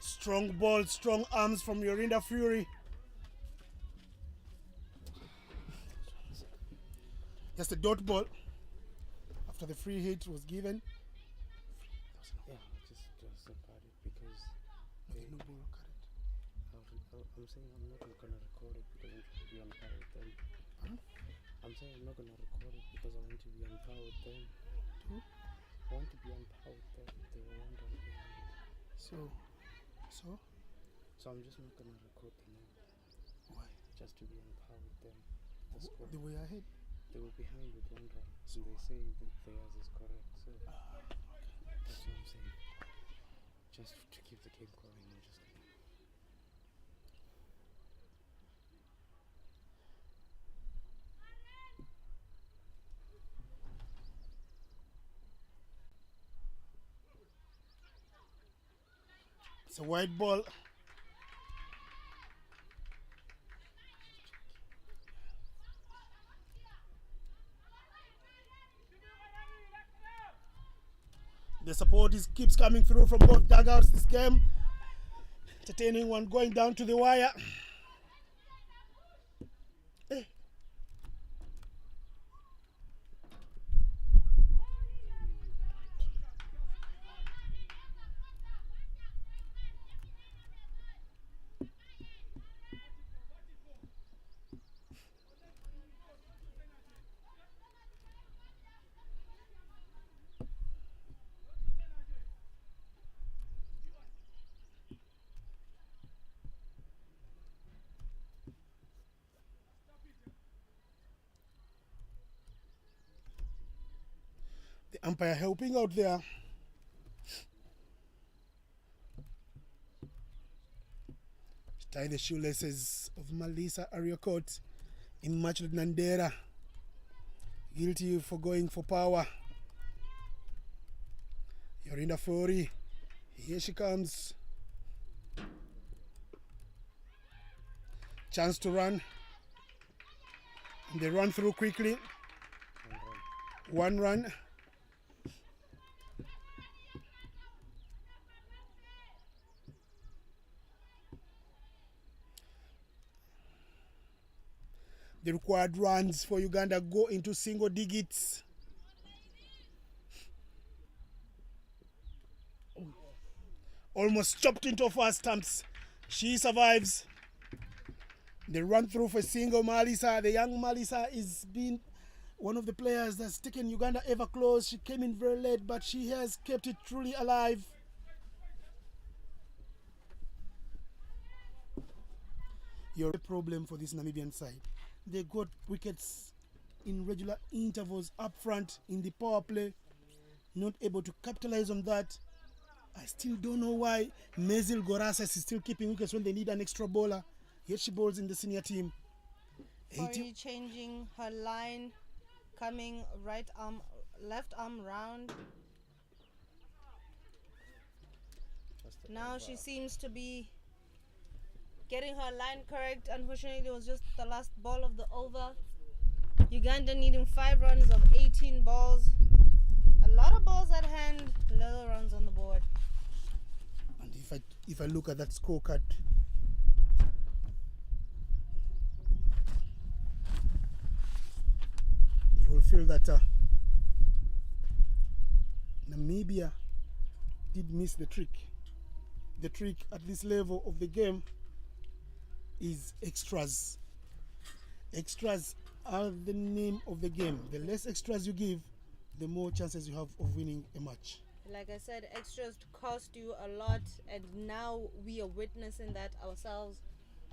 [SPEAKER 1] Strong ball, strong arms from Yorinda Fury. Just a dot ball after the free hit was given.
[SPEAKER 3] Yeah, just about it because
[SPEAKER 1] Okay, no ball, cut it.
[SPEAKER 3] I'm saying I'm not gonna record it because I want to be on par with them.
[SPEAKER 1] Huh?
[SPEAKER 3] I'm saying I'm not gonna record it because I want to be on par with them.
[SPEAKER 1] Two.
[SPEAKER 3] I want to be on par with them. They were 1 run behind.
[SPEAKER 1] So
[SPEAKER 3] So I'm just not gonna record them now,
[SPEAKER 1] why?
[SPEAKER 3] just to be on par with them. The score.
[SPEAKER 1] They were ahead.
[SPEAKER 3] They were behind with 1 run, so they say that theirs is correct. So that's what I'm saying. Just to keep the game going, I'm just gonna.
[SPEAKER 1] It's a white ball. The support keeps coming through from both dugouts this game. Entertaining one going down to the wire. Eh. The umpire helping out there. Tie the shoelaces of Malisa Ariokot in match with Nandera. Guilty for going for power. Yorinda Fori. Here she comes. Chance to run. And they run through quickly. One run. The required runs for Uganda go into single digits. Almost chopped into first stumps. She survives. They run through for single. Malisa, the young Malisa, is being one of the players that's taken Uganda ever close. She came in very late, but she has kept it truly alive. You're a problem for this Namibian side. They got wickets in regular intervals up front in the power play. Not able to capitalize on that. I still don't know why Mezil Gorasas is still keeping wickets when they need an extra bowler. Yet she bowls in the senior team.
[SPEAKER 2] Fori changing her line, coming right arm, left arm round. Now she seems to be getting her line correct. Unfortunately, it was just the last ball of the over. Uganda needing 5 runs of 18 balls. A lot of balls at hand, little runs on the board.
[SPEAKER 1] And if I look at that scorecard, you will feel that Namibia did miss the trick. The trick at this level of the game is extras. Extras are the name of the game. The less extras you give, the more chances you have of winning a match.
[SPEAKER 2] Like I said, extras cost you a lot, and now we are witnessing that ourselves.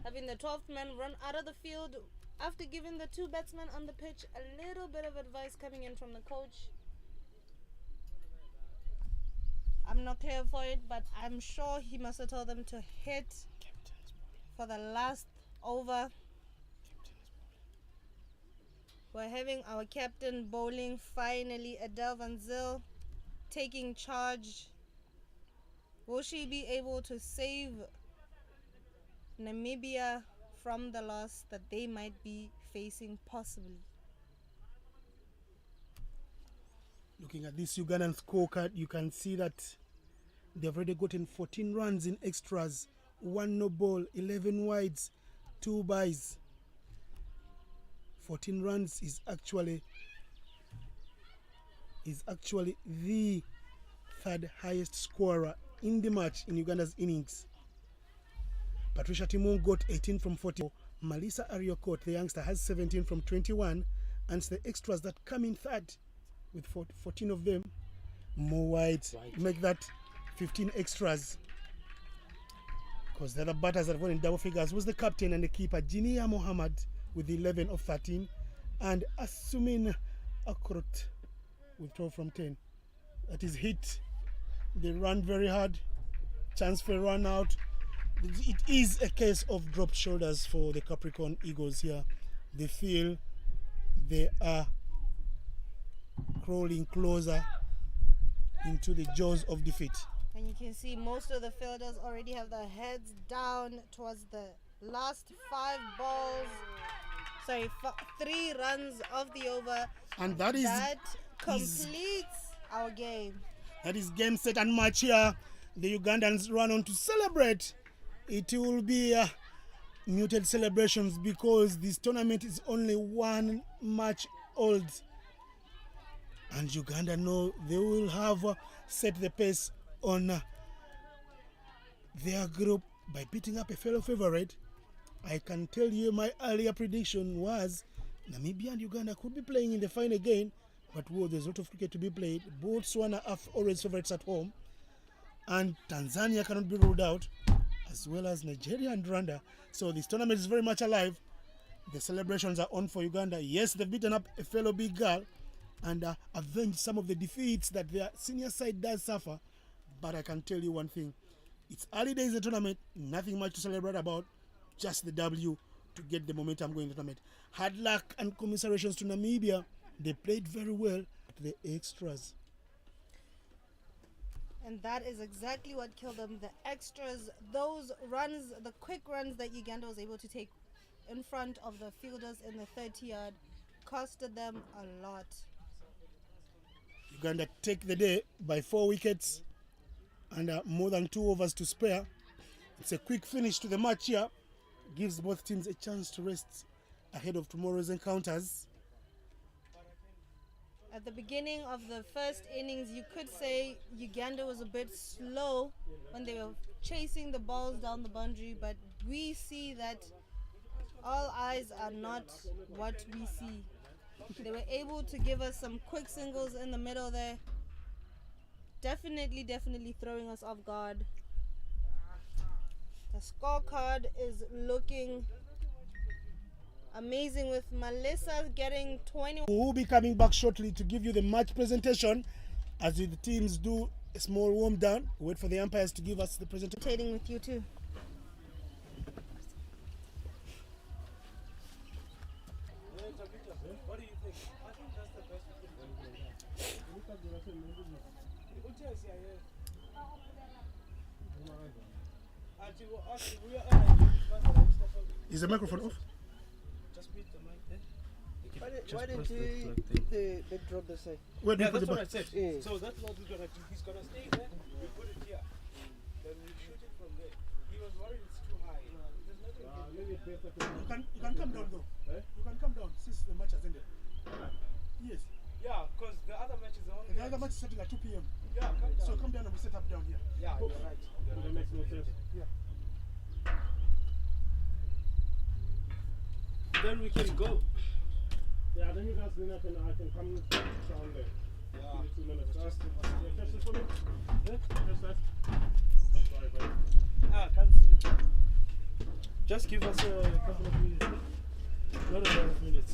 [SPEAKER 2] Having the 12th man run out of the field after giving the 2 batsmen on the pitch a little bit of advice coming in from the coach. I'm not clear for it, but I'm sure he must have told them to hit for the last over. We're having our captain bowling finally, Adele Van Zyl taking charge. Will she be able to save Namibia from the loss that they might be facing possibly?
[SPEAKER 1] Looking at this Ugandan scorecard, you can see that they've already gotten 14 runs in extras, 1 no ball, 11 wides, 2 byes. 14 runs is actually the 3rd highest scorer in the match in Uganda's innings. Patricia Timon got 18 from 40. Malisa Ariokot, the youngster, has 17 from 21, and it's the extras that come in 3rd with 14 of them. More wides, make that 15 extras. Because the other batters that won in double figures was the captain and the keeper, Jinia Mohammed, with 11 of 13, and Asumin Akrot with 12 from 10. That is hit. They run very hard. Chance for a run out. It is a case of dropped shoulders for the Capricorn Eagles here. They feel they are crawling closer into the jaws of defeat.
[SPEAKER 2] And you can see most of the fielders already have their heads down towards the last 5 balls. Sorry, 3 runs of the over.
[SPEAKER 1] And that
[SPEAKER 2] completes our game.
[SPEAKER 1] That is game, set and match here. The Ugandans run on to celebrate. It will be muted celebrations because this tournament is only 1 match old. And Uganda know they will have set the pace on their group by beating up a fellow favorite. I can tell you my earlier prediction was Namibia and Uganda could be playing in the final again, but there's a lot of cricket to be played. Botswana are always favorites at home, and Tanzania cannot be ruled out, as well as Nigeria and Rwanda. So this tournament is very much alive. The celebrations are on for Uganda. Yes, they've beaten up a fellow big girl, and avenge some of the defeats that their senior side does suffer. But I can tell you one thing, it's early days in the tournament, nothing much to celebrate about, just the W to get the momentum going in the tournament. Hard luck and commiserations to Namibia. They played very well at the extras.
[SPEAKER 2] And that is exactly what killed them. The extras, those runs, the quick runs that Uganda was able to take in front of the fielders in the 30-yard costed them a lot.
[SPEAKER 1] Uganda take the day by 4 wickets and more than 2 overs to spare. It's a quick finish to the match here. Gives both teams a chance to rest ahead of tomorrow's encounters.
[SPEAKER 2] At the beginning of the first innings, you could say Uganda was a bit slow when they were chasing the balls down the boundary, but we see that all eyes are not what we see. They were able to give us some quick singles in the middle there. Definitely throwing us off guard. The scorecard is looking amazing with Melissa getting 20.
[SPEAKER 1] We will be coming back shortly to give you the match presentation as the teams do a small warm down. Wait for the umpires to give us the presentation.
[SPEAKER 2] Rotating with you too.
[SPEAKER 3] What do you think? I think that's the best we can do.
[SPEAKER 1] Is the microphone off?
[SPEAKER 3] Just mute the mic there.
[SPEAKER 5] Why didn't you put the drop the side?
[SPEAKER 1] Where do
[SPEAKER 3] Yeah,
[SPEAKER 1] you put
[SPEAKER 3] that's
[SPEAKER 1] the
[SPEAKER 3] what I
[SPEAKER 1] ball?
[SPEAKER 3] said.
[SPEAKER 5] Yeah.
[SPEAKER 3] So that's what we're gonna do. He's gonna stay there. We put it here. Then we shoot it from there. He was worried it's too high. There's nothing we can do.
[SPEAKER 1] You can come down though. You can come down since the match has ended. Yes.
[SPEAKER 3] Yeah, because the other match is only.
[SPEAKER 1] The other match is starting at 2 p.m.
[SPEAKER 3] Yeah, come down.
[SPEAKER 1] So come down and we set up down here.
[SPEAKER 3] Yeah, you're right.
[SPEAKER 6] That makes no sense.
[SPEAKER 1] Yeah.
[SPEAKER 3] Then we can go.
[SPEAKER 6] Yeah, then you guys I can come down there.
[SPEAKER 3] Yeah.
[SPEAKER 6] Give me 2 minutes. Catch this for me?
[SPEAKER 3] Yeah.
[SPEAKER 6] Catch that. Sorry, buddy.
[SPEAKER 3] Can't see. Just give us a couple of minutes. Not a lot of minutes.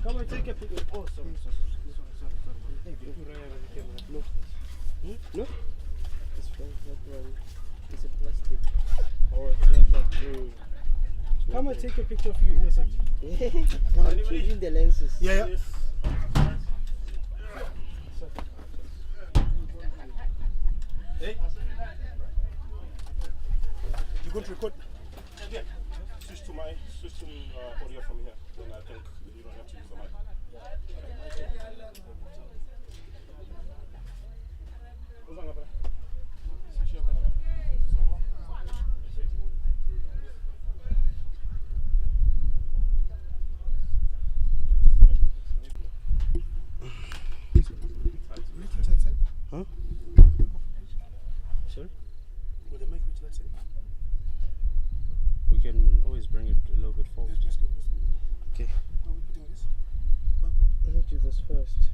[SPEAKER 3] Come and take a picture. Oh, sorry.
[SPEAKER 5] Hey,
[SPEAKER 3] You put right on the camera.
[SPEAKER 5] No.
[SPEAKER 3] No?
[SPEAKER 5] It's fine. That one. It's a plastic. Oh, it's not like true.
[SPEAKER 3] Come and take a picture of you, innocent.
[SPEAKER 5] I'm changing the lenses.
[SPEAKER 1] Yeah.
[SPEAKER 6] Yes.
[SPEAKER 3] Hey?
[SPEAKER 1] You going to record?
[SPEAKER 6] Yeah. Switch to audio from here. Then I think you don't have to use the mic.
[SPEAKER 3] Huh? Sorry?
[SPEAKER 1] With the mic reach that side?
[SPEAKER 3] We can always bring it a little bit forward.
[SPEAKER 1] Just go.
[SPEAKER 3] Okay.
[SPEAKER 1] Where are we putting this?
[SPEAKER 5] Let me do this first.